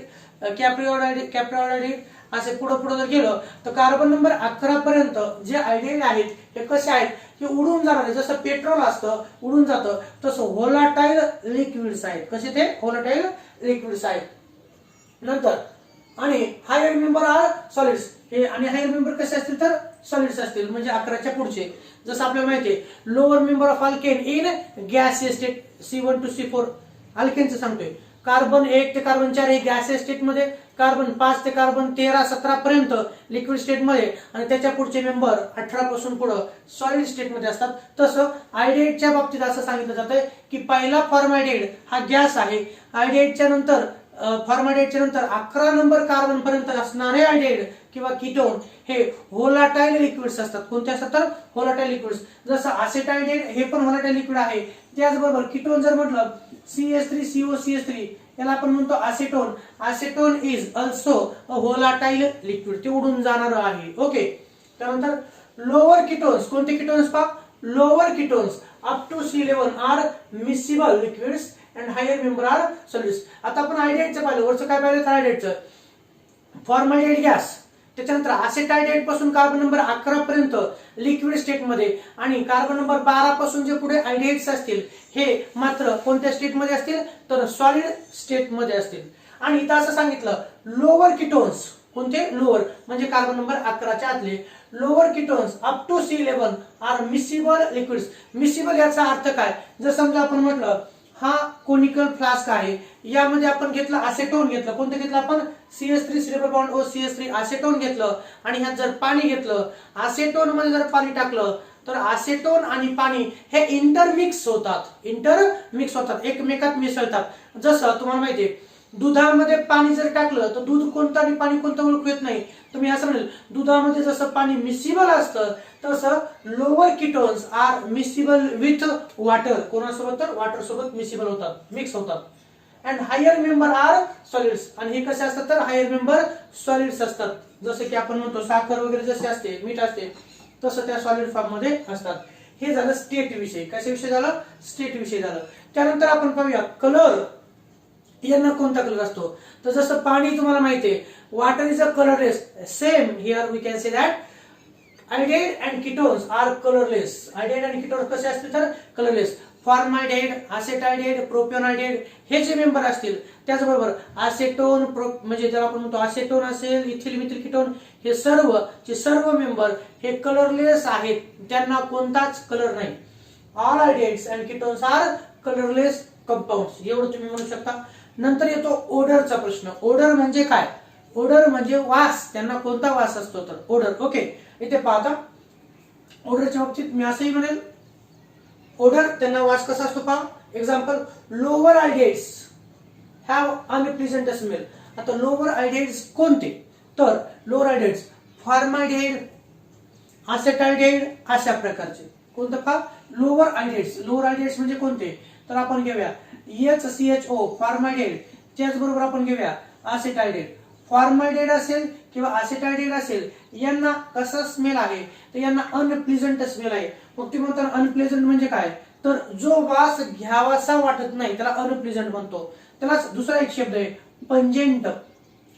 कॅप्रिओल्डिहाइड असे पुढे जर गेलं तर कार्बन नंबर 11 पर्यंत जे आल्डिहाइड आहेत हे कसे आहेत की उडून जाणारे. जसं पेट्रोल असतं उडून जातं, तसं व्होलाटाइल लिक्विड्स आहेत. कसे ते व्होलाटाइल लिक्विड्स आहेत. नंतर आणि हायर मेंबर आर सॉलिड्स. हे आणि हायर मेंबर कसे असतील तर सॉलिड्स असतील, म्हणजे 11च्या पुढचे. जसं आपल्याला माहिती आहे lower member of alkane in gaseous state C1 to C4 अल्केनचं सांगतोय. कार्बन 1 ते कार्बन 4 हे गॅसियस स्टेट मध्ये, कार्बन 5 ते कार्बन 13 17 पर्यंत लिक्विड स्टेट मध्ये आणि त्याच्या पुढचे मेंबर 18 पासून पुढे सॉलिड स्टेट मध्ये असतात. तसं आयडिएटच्या बाबतीत असं सांगितलं जातंय की पहिला फॉर्मॅल्डिहाइड हा गॅस आहे. आयडिएटच्या नंतर फॉर्मॅल्डिहाइडच्या नंतर 11 नंबर कार्बन पर्यंत असणारे आयडिएट किंवा कीटोन हे व्होलाटाईल लिक्विड्स असतात. कोणते असतात तर व्होलाटाईल लिक्विड्स. जसं असेटाल्डिहाइड हे पण व्होलाटाईल लिक्विड आहे. त्याचबरोबर कीटोन जर म्हटलं CH3COCH3 याला आपण म्हणतो acetone. Acetone is also a volatile liquid, ते उडून जाणार आहे. ओके. त्यानंतर लोअर कीटोन्स, कोणते कीटोन्स पहा, lower ketones up to C11 are miscible liquids and higher member are solids. आता आपण आयडिएटचं पाहिलं, वरचं काय पाहिलं तर आयडिएटचं फॉर्मॅल्डिहाइड गॅस, त्याच्यानंतर असेटाल्डिहाइड पासून कार्बन नंबर 11 पर्यंत लिक्विड स्टेट मध्ये आणि कार्बन नंबर 12 पासून जे पुढे आयडिएट्स असतील हे मात्र कोणत्या स्टेट मध्ये असतील तर सॉलिड स्टेट मध्ये असतील. आणि इथं असं सांगितलं लोअर कीटोन्स, कोणते लोअर म्हणजे कार्बन नंबर 11च्या आतले lower ketones up to C11 are miscible liquids. Miscible याचा अर्थ काय, जर समजा आपण म्हटलं हा कोनिकल फ्लास्क आहे, यामध्ये आपण घेतलं असेटोन घेतलं, कोणतं घेतलं आपण CH3 triple bond O CH3 असेटोन घेतलं आणि ह्यात जर पाणी घेतलं, असेटोन मध्ये जर पाणी टाकलं तर असेटोन आणि पाणी हे इंटरमिक्स होतात, एकमेकात मिसळतात. जसं तुम्हाला माहितीये दुधामध्ये पाणी जर टाकलं तर दूध कोणतं आणि पाणी कोणतं ओळखू येत नाही. तुम्ही असं म्हणाल दुधामध्ये जसं पाणी मिसिबल असतं तसं lower ketones are miscible with water, कोणासोबत तर वॉटर सोबत मिसिबल होतात, मिक्स होतात. And higher member are solids, आणि हे कसे असतात तर हायर मेंबर सॉलिड्स असतात. जसं की आपण म्हणतो साखर वगैरे जसे असते, मीठ असते, तसं त्या सॉलिड फॉर्म मध्ये असतात. हे झालं स्टेट विषय. कशाविषयी झालं, स्टेट विषयी झालं. त्यानंतर आपण पाहूया कलर. यांना कोणता कलर असतो तर जसं पाणी तुम्हाला माहितीये water is a colourless, same here we can say that aldehyde and ketones are colourless. Aldehyde आणि कीटोन्स कसे असतील तर कलरलेस. फॉर्मॅल्डिहाइड, असेटाल्डिहाइड, प्रोपियोनाल्डिहाइड हे जे मेंबर असतील, त्याचबरोबर असेटोन म्हणजे जर आपण म्हणतो असेटोन असेल, इथिल मिथिल कीटोन, हे सर्व मेंबर हे कलरलेस आहेत, त्यांना कोणताच कलर नाही. All aldehydes and ketones are colourless compounds, एवढं तुम्ही म्हणू शकता. नंतर येतो ओडरचा प्रश्न. ओडर म्हणजे काय, ओडर म्हणजे वास, त्यांना कोणता वास असतो तर ओडर. ओके, इथे पाहता ओडरच्या बाबतीत मी असंही म्हणेल ओडर त्यांना वास कसा असतो पहा. Example lower aldehydes have unpleasant smell. आता लोअर आयडिएट्स कोणते तर लोअर आयडिएट्स फॉर्मॅल्डिहाइड, असेटाल्डिहाइड अशा प्रकारचे. कोणतं पहा लोअर आयडिएट्स. लोअर आयडिएट्स म्हणजे कोणते तर आपण घेऊया HCHO फॉर्मॅल्डिहाइड, त्याचबरोबर आपण घेऊया असेटाल्डिहाइड. फॉर्मॅल्डिहाइड असेल किंवा असेटाल्डिहाइड असेल, यांना कसा स्मेल आहे तर यांना अनप्लीझंट स्मेल आहे. मग ते म्हणतात अनप्लीझंट म्हणजे काय तर जो वास घ्यावासा वाटत नाही त्याला अनप्लीझंट म्हणतो. त्यालाच दुसरा एक शब्द आहे पंजेंट.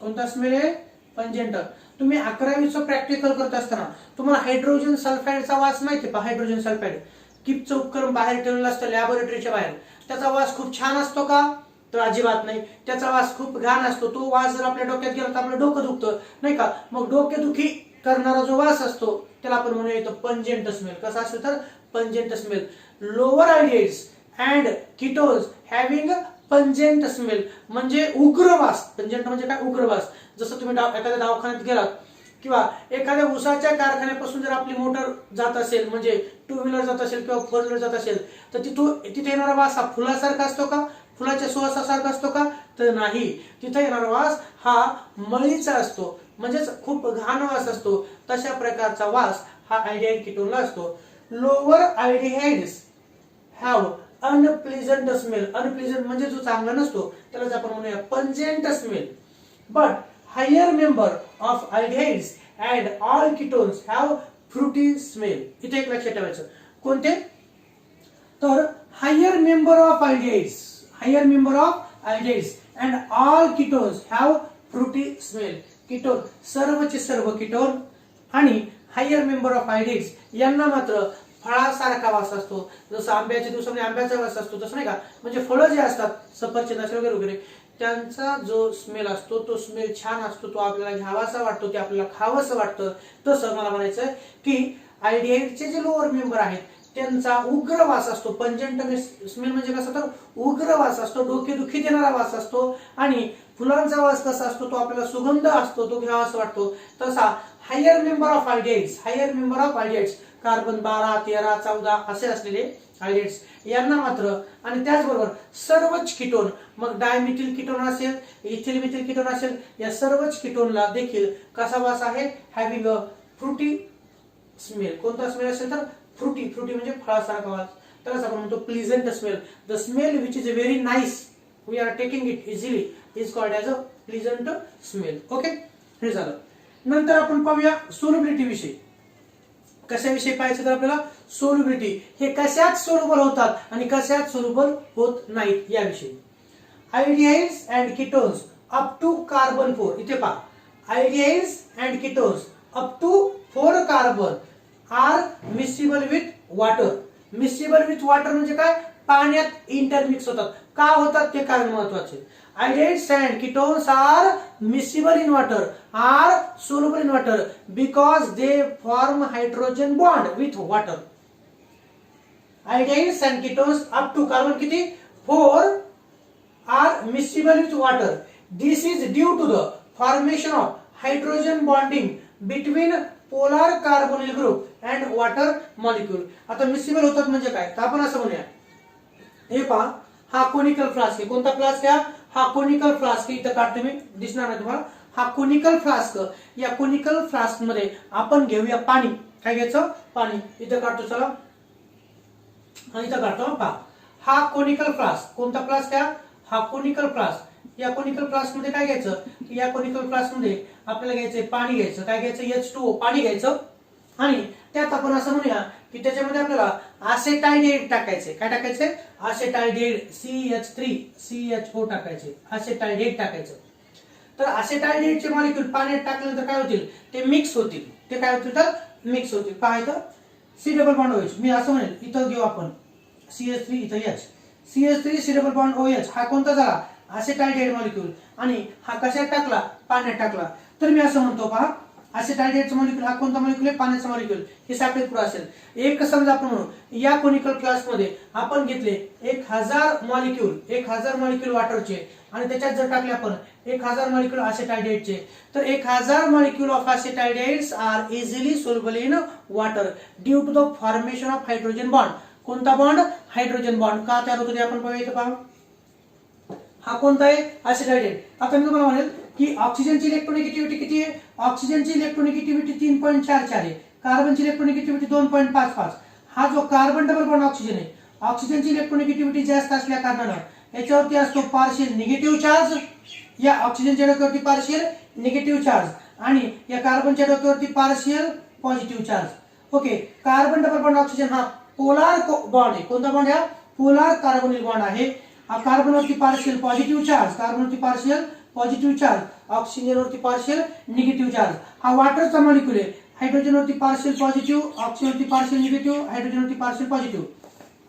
कोणता स्मेल आहे पंजेंट. तुम्ही 11वीचं प्रॅक्टिकल करत असताना तुम्हाला हायड्रोजन सल्फाइडचा वास माहिती आहे. हायड्रोजन सल्फाइड किपचं उपकरण बाहेर ठेवलेलं असतं लॅबोरेटरीच्या बाहेर, त्याचा वास खूप छान असतो का तर अजिबात नाही. त्याचा वास खूप घाण असतो. तो वास जर आपल्या डोक्यात गेला तर आपलं डोकं दुखतं नाही का. मग डोकेदुखी करणारा जो वास असतो त्याला आपण म्हणूया येतो पंजेंट स्मेल. कसा असतो तर pungent smell. Lower aldehydes and ketones having pungent smell म्हणजे उग्र वास. पंजेंट म्हणजे काय उग्र वास. जसं तुम्ही एखाद्या दवाखान्यात गेलात किंवा एखाद्या उसाच्या कारखान्यापासून जर आपली मोटर जात असेल, म्हणजे टू व्हीलर जात असेल किंवा फोर व्हीलर जात असेल, तर तिथे येणारा वास हा फुलासारखा असतो का, फुलाच्या सुवासासारखा असतो का तर नाही. तिथे येणारा वास हा मळीचा असतो, म्हणजेच खूप घाण वास असतो. तशा प्रकारचा वास हा आयडिहाइड कीटोनला असतो. Lower aldehydes have unpleasant smell. Unpleasant म्हणजे जो चांगला नसतो त्यालाच आपण म्हणूया pungent smell. But higher member of aldehydes and all ketones have fruity smell. इथे एक लक्षात ठेवायचं कोणते तर higher member of aldehydes and all ketones have fruity smell. Ketone सर्वचे सर्व कीटोन आणि हायर मेंबर ऑफ आयडिहाइड्स यांना मात्र फळासारखा वास असतो. जसं आंब्याच्या दिवसामध्ये आंब्याचा वास असतो तसं नाही का, म्हणजे फळं जे असतात सफरचंद वगैरे वगैरे त्यांचा जो स्मेल असतो तो स्मेल छान असतो, तो आपल्याला घ्यावासा वाटतो, ते आपल्याला खावंसं वाटतं. तसं मला म्हणायचं की आयडिहाइडचे जे लोअर मेंबर आहेत त्यांचा उग्र वास असतो. पंजेंट स्मेल म्हणजे कसं तर उग्र वास असतो, डोकेदुखी देणारा वास असतो आणि फुलांचा वास कसा असतो, तो आपल्याला सुगंध असतो, तो घ्यावा असं वाटतो, तसा हायर मेंबर ऑफ आल्डिहाइड्स कार्बन 12, 13, 14 असे असलेले आल्डिहाइड्स यांना मात्र, आणि त्याचबरोबर सर्वच कीटोन, मग डायमिथिल कीटोन असेल, इथिल मिथिल कीटोन असेल, या सर्वच कीटोनला देखील कसा वास आहे, हॅव्हिंग अ फ्रुटी स्मेल. कोणता स्मेल असेल तर फ्रुटी म्हणजे फळासारखा वास, तरच आपण म्हणतो pleasant smell. The smell which is very nice, we are taking it easily, is called as a pleasant smell. Okay, हे झालं. नंतर आपण पाहूया सोल्युबिलिटी विषयी. कशाविषयी पाहायचं तर आपल्याला सोल्युबिलिटी, हे कशात सोल्युबल होतात आणि कशात सोल्युबल होत नाहीत याविषयी. Aldehydes and ketones up to carbon 4, इथे पहा, aldehydes and ketones up to 4 carbon are miscible with water. Miscible with water म्हणजे काय, पाण्यात इंटरमिक्स होतात. का होतात ते कारण महत्वाचे. Aldehydes and ketones are miscible in water, are soluble in water because they form hydrogen bond with water. Aldehydes and ketones up to carbon किती 4 are miscible with water. This is due to the formation of hydrogen bonding between polar carbonyl group and water molecule. आता miscible होतात म्हणजे काय, तर आपण असं म्हणूया, हे पहा, हा कोनिकल फ्लास्क आहे. कोणता फ्लास्क आहे, हा कोनिकल फ्लास्क. इथं काढतो मी, दिसणार नाही तुम्हाला. हा कोनिकल फ्लास्क, या कोनिकल फ्लास्क मध्ये आपण घेऊया पाणी. काय घ्यायचं, पाणी. इथं काढतो, चला, इथं काढतो. पहा, हा कोनिकल फ्लास्क. कोणता फ्लास्क आहे, हा कोनिकल फ्लास्क. या कोनिकल फ्लास्क मध्ये काय घ्यायचं, या कोनिकल फ्लास्क मध्ये आपल्याला घ्यायचंय पाणी घ्यायचं. काय घ्यायचं, H2O, पाणी घ्यायचं. आणि त्यात आपण असं म्हणूया की त्याच्यामध्ये आपल्याला असेटाल्डिहाइड टाकायचे. काय टाकायचे, असेटाल्डिहाइड, CH3CHO टाकायचे, असेटाल्डिहाइड टाकायचं. तर असेटाल्डिहाइडचे मॉलिक्यूल पाण्यात टाकल्यानंतर काय होतील, ते मिक्स होतील. ते काय होतील तर मिक्स होतील. पहा इथं C डबल बॉन्ड OH, मी असं म्हणेल, इथं घेऊ आपण CH3, इथं H, CH3 C double bond OH. हा कोणता झाला, असेटाल्डिहाइड मॉलिक्यूल. आणि हा कशात टाकला, पाण्यात टाकला. तर मी असं म्हणतो, पहा, असेटाल्डिहाइडचा मॉलिक्यूल हा कोणता मॉलिक्यूल आहे, पाण्याचा मॉलिक्यूल. हे सापडेल पुढे असेल. एक समजा आपण म्हणू, या कोनिकल फ्लास्क मध्ये आपण घेतले 1000 मॉलिक्यूल वॉटरचे, आणि त्याच्यात जर टाकले आपण 1000 मॉलिक्यूल असेटाल्डिहाइडचे, तर 1000 molecule of acetaldehydes are easily soluble in water due to the formation of hydrogen bond. कोणता बॉन्ड, हायड्रोजन बॉन्ड. का तयार होतो ते आपण पाहूया. इथं पहा, हा कोणता आहे, असेटाल्डिहाइड. आता मी तुम्हाला म्हणेल की ऑक्सिजनची इलेक्ट्रोनेगेटिव्हिटी किती आहे, ऑक्सिजनची इलेक्ट्रोनेगेटिव्हिटी 3.44 आहे, कार्बनची इलेक्ट्रोनेगेटिव्हिटी 2.55. हा जो कार्बन डबल बॉन्ड ऑक्सिजन आहे, ऑक्सिजनची इलेक्ट्रोनेगेटिव्हिटी जास्त असल्या कारणाने याच्यावरती असतो पार्शियल निगेटिव्ह चार्ज. या ऑक्सिजनच्या डोक्यावरती पार्शियल निगेटिव्ह चार्ज, आणि या कार्बनच्या डोक्यावरती partial positive charge. Okay, carbon double bond oxygen हा पोलार बॉन्ड आहे. कोणता बॉन्ड आहे, पोलार कार्बोनिल बॉन्ड आहे. कार्बनवरती पार्शियल पॉझिटिव्ह चार्ज, कार्बनवरती पार्शियल पॉझिटिव्ह चार्ज, ऑक्सिजनवरती पार्शियल निगेटिव्ह चार्ज. हा वॉटरचा मॉलिक्यूल आहे. हायड्रोजनवरती पार्शियल पॉझिटिव्ह, ऑक्सिजनवरती पार्शियल निगेटिव्ह, हायड्रोजनवरती पार्शियल पॉझिटिव्ह.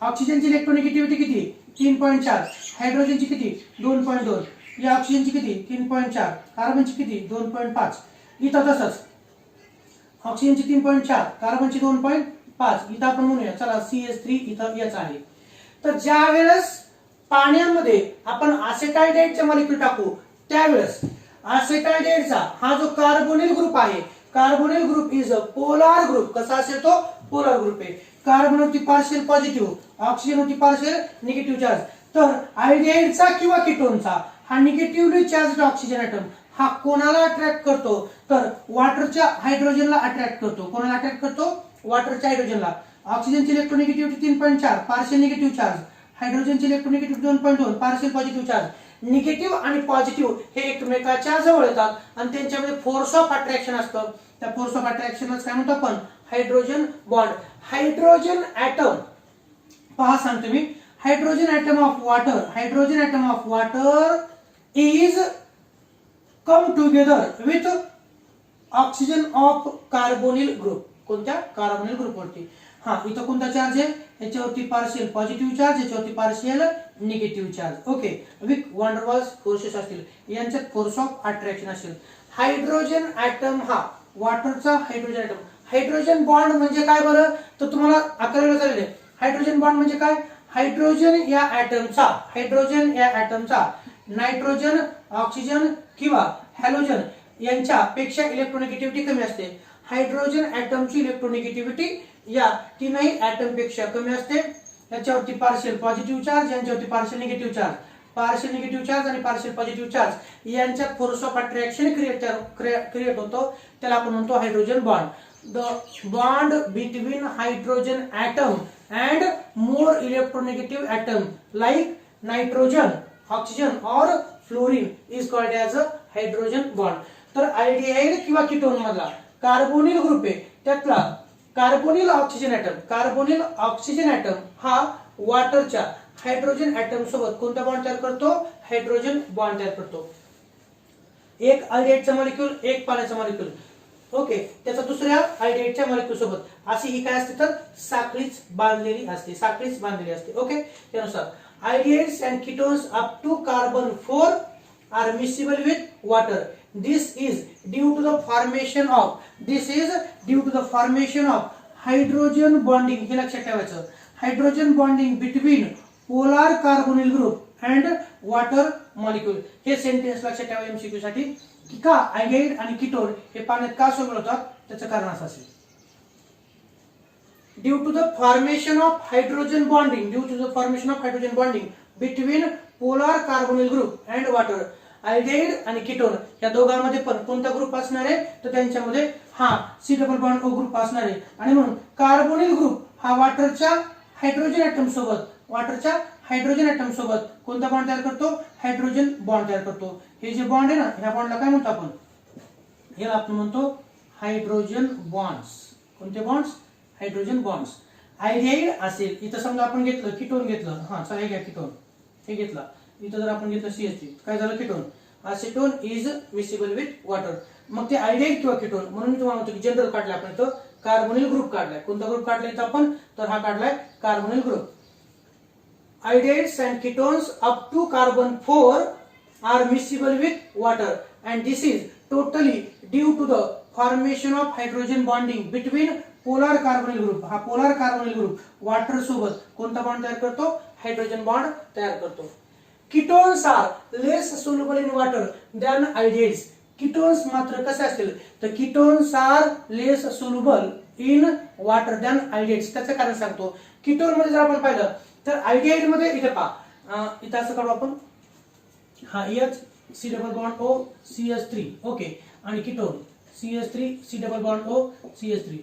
ऑक्सिजनची इलेक्ट्रोनेगेटिव्हिटी किती, 3.4. हायड्रोजनची किती, 2.2. या ऑक्सिजनची किती, 3.4. कार्बनची किती, 2.5. इथं तसंच ऑक्सिजनची 3.4, कार्बनची 2.5. इथं आपण म्हणूया, चला, CH3 इथं याच आहे. तर ज्या वेळेस पाण्यामध्ये आपण असेटाल्डिहाइडचे मॉलिक्यूल टाकू, त्यावेळेस असेटाल्डिहाइडचा हा जो कार्बोनिल ग्रुप आहे, carbonyl group is a polar group. कसा असेल तो, पोलार ग्रुप आहे. कार्बनवरती पार्शियल पॉझिटिव्ह, ऑक्सिजनवरती पार्शियल निगेटिव्ह चार्ज. तर अल्डिहाइडचा किंवा कीटोनचा हा निगेटिव्हली चार्ज ऑक्सिजन ॲटम हा कोणाला अट्रॅक्ट करतो, तर वॉटरच्या हायड्रोजनला अट्रॅक्ट करतो. कोणाला अट्रॅक्ट करतो, वॉटरच्या हायड्रोजनला. ऑक्सिजनची इलेक्ट्रोनेगेटिव्हिटी 3.4, पार्शियल निगेटिव्ह चार्ज. हायड्रोजनची electronegativity 2.2, partial positive charge. Negative आणि पॉझिटिव्ह हे एकमेकाच्या जवळ येतात आणि त्यांच्यामध्ये फोर्स ऑफ अट्रॅक्शन असतं. त्या फोर्स ऑफ अट्रॅक्शनलाच काय म्हणतो आपण, हायड्रोजन बॉन्ड. हायड्रोजन ॲटम, पहा सांगतो मी, hydrogen atom of water is come together with oxygen of carbonyl group. कोणत्या, कार्बोनिल ग्रुप वरती. हा, इथं कोणता चार्ज आहे, याच्यावरती पार्शियल पॉझिटिव्ह चार्ज, याच्यावरती partial negative charge. Okay, with van der Waals forces असतील, यांच्यात फोर्स ऑफ अट्रॅक्शन असेल. हायड्रोजन ॲटम हा वॉटरचा हायड्रोजन ॲटम. हायड्रोजन बॉन्ड म्हणजे काय बरं, तर तुम्हाला 11वीला झालेलं आहे. हायड्रोजन बॉन्ड म्हणजे काय, हायड्रोजन या ॲटमचा नायट्रोजन ऑक्सिजन किंवा हॅलोजन यांच्यापेक्षा इलेक्ट्रोनेगेटिव्हिटी कमी असते. हायड्रोजन ॲटमची इलेक्ट्रोनेगेटिव्हिटी या तीनही ॲटम पेक्षा कमी असते. याच्यावरती पार्शियल पॉझिटिव्ह चार्ज, यांच्यावरती partial negative charge. Partial negative charge आणि पार्शियल पॉझिटिव्ह चार्ज यांच्यात फोर्स ऑफ अट्रॅक्शन क्रिएट होतो, त्याला आपण म्हणतो hydrogen bond. The bond between hydrogen atom and more electronegative atom like nitrogen, oxygen or fluorine is called as a hydrogen bond. तर आल्डिहाइड किंवा कीटोन मधला कार्बोनिल ग्रुप आहे, त्यातला कार्बोनिल ऑक्सिजन ॲटम हा वॉटरच्या हायड्रोजन ॲटम सोबत कोणता बॉन्ड तयार करतो? हायड्रोजन बॉन्ड तयार करतो. एक अल्डिहाइडचा मॉलिक्यूल, एक पाण्याचा मॉलिक्यूल, ओके, त्याचा दुसऱ्या अल्डिहाइडच्या मॉलिक्यूल सोबत अशी ही काय असते तर साखळीच बांधलेली असते. ओके, त्यानुसार aldehydes and ketones up to carbon 4 are miscible with water. This is due to the formation of hydrogen bonding. हे लक्षात ठेवायचं, hydrogen bonding between polar carbonyl group and water molecule. हे सेंटेन्स लक्षात ठेवा एमसीक्यू साठी, की का अल्डिहाइड आणि कीटोन हे पाण्यात का सोबत होतात, त्याचं कारण असं असेल. Due to the formation of hydrogen bonding between polar carbonyl group and water. Aldehyde आणि कीटोन या दोघांमध्ये पण कोणता ग्रुप असणार आहे तर त्यांच्यामध्ये हा C double bond O group असणार आहे. आणि म्हणून कार्बोनिल ग्रुप हा वॉटरच्या हायड्रोजन ॲटम सोबत कोणता बॉन्ड तयार करतो? हायड्रोजन बॉन्ड तयार करतो. हे जे बॉन्ड आहे ना, ह्या बॉन्डला काय म्हणतो आपण? याला आपण म्हणतो हायड्रोजन बॉन्ड्स. कोणते बॉन्ड्स? Hydrogen bonds. अल्डिहाइड असेल, इथं समजा आपण घेतलं कीटोन घेतलं, हा चला हे घ्या कीटोन, हे घेतला, इथं जर आपण घेतलं CH3, काय झालं? Ketone. Acetone is miscible with water. मग ते अल्डिहाइड किंवा कीटोन म्हणून मी तुम्हाला म्हणतो की जनरल काढलाय आपण इथं, कार्बोनिल ग्रुप काढलाय. कोणता ग्रुप काढलाय इथं आपण? तर हा काढलाय carbonyl group. Aldehydes and ketones up to carbon 4 are miscible with water, and this is totally due to the formation of hydrogen bonding between polar carbonyl group. हा पोलार कार्बोनिल ग्रुप वॉटर सोबत कोणता बॉन्ड तयार करतो? हायड्रोजन बॉन्ड तयार करतो. Ketones are less soluble in water than aldehydes. Ketones मात्र कसे असतील तर ketones are less soluble in water than aldehydes. त्याचं कारण सांगतो. कीटोन मध्ये जर आपण पाहिलं तर अल्डिहाइड मध्ये इथे पहा, इथं असं काढू आपण, हा H C double bond O CH3, okay, आणि ketone CH3 C double bond O CH3.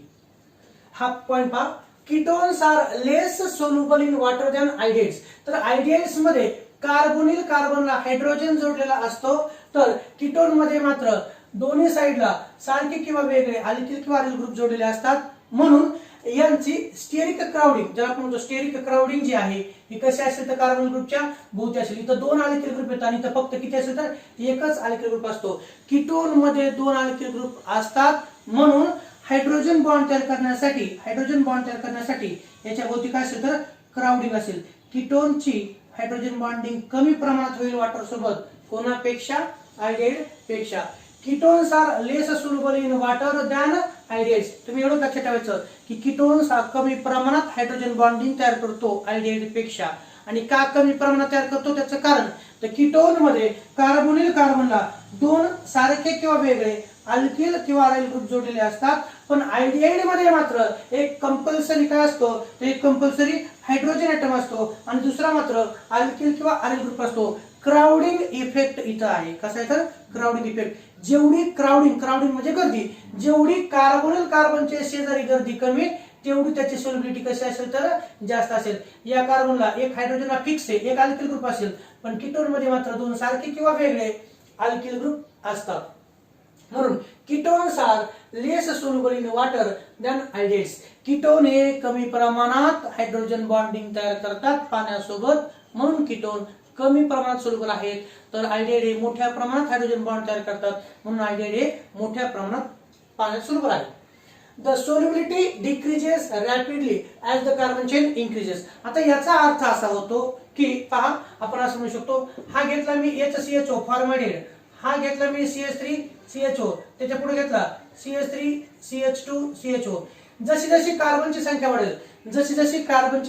हा पॉइंट पहा, ketones are less soluble in water than aldehydes. तर अल्डिहाइड्स मध्ये कार्बोनिल कार्बनला हायड्रोजन जोडलेला असतो, तर कीटोन मध्ये मात्र दोन्ही साइडला सारखे किंवा वेगळे अल्किल किंवा अरिल ग्रुप जोडलेले असतात. म्हणून यांची स्टेरिक क्राउडिंग, ज्याला आपण म्हणतो स्टेरिक क्राउडिंग जी आहे ही कशी असेल तर कार्बन ग्रुपच्या भोवती असेल. इथं दोन अल्किल ग्रुप येतात आणि इथं फक्त किती असेल तर एकच अल्किल ग्रुप असतो. कीटोन मध्ये दोन अल्किल ग्रुप असतात, म्हणून हायड्रोजन बॉन्ड तयार करण्यासाठी याच्या भोवती काय असेल तर क्राउडिंग असेल. कीटोनची हायड्रोजन बॉन्डिंग कमी प्रमाणात होईल वॉटर सोबत, कोणापेक्षा? अल्डिहाइड पेक्षा. Ketones are less soluble in water than aldehydes. तुम्ही एवढं लक्षात ठेवायचं की कीटोन्स हा कमी प्रमाणात हायड्रोजन बॉन्डिंग तयार करतो अल्डिहाइड पेक्षा. आणि का कमी प्रमाणात तयार करतो त्याचं कारण तर कीटोन मध्ये कार्बोनिल कार्बनला दोन सारखे किंवा वेगळे अल्किल किंवा अराइल ग्रुप जोडलेले असतात, पण अल्डिहाइड मध्ये मात्र एक कंपल्सरी काय असतो, एक कंपल्सरी हायड्रोजन ॲटम असतो आणि दुसरा मात्र अल्किल किंवा अराइल ग्रुप असतो. क्राउडिंग इफेक्ट इथं आहे. कसं आहे तर क्राउडिंग इफेक्ट. जेवढी क्राउडिंग म्हणजे गर्दी, जेवढी कार्बोनिल कार्बनचे शेजारी गर्दी कमी, तेवढी त्याची सोल्युबिलिटी कशी असेल तर जास्त असेल. या कार्बनला एक हायड्रोजनला फिक्स आहे, एक अल्किल ग्रुप असेल, पण कीटोन मध्ये मात्र दोन सारखे किंवा वेगळे अल्किल ग्रुप असतात. म्हणून ketones are less soluble in water than aldehydes. Ketone हे कमी प्रमाणात हायड्रोजन बॉन्डिंग तयार करतात पाण्यासोबत, म्हणून कीटोन कमी प्रमाणात सोल्युबल आहेत. तर अल्डिहाइड हे मोठ्या प्रमाणात हायड्रोजन बॉन्ड तयार करतात, म्हणून अल्डिहाइड हे मोठ्या प्रमाणात पाण्यात सोल्युबल आहे. The solubility decreases rapidly as the carbon chain increases. आता याचा अर्थ असा होतो की पहा, आपण असं म्हणू शकतो, हा घेतला मी HCHO फॉर्मॅलिन, हा घेतला मी CH3 CHO, त्याच्या पुढे घेतला CH3 CH2 CHO. जशी जशी कार्बनची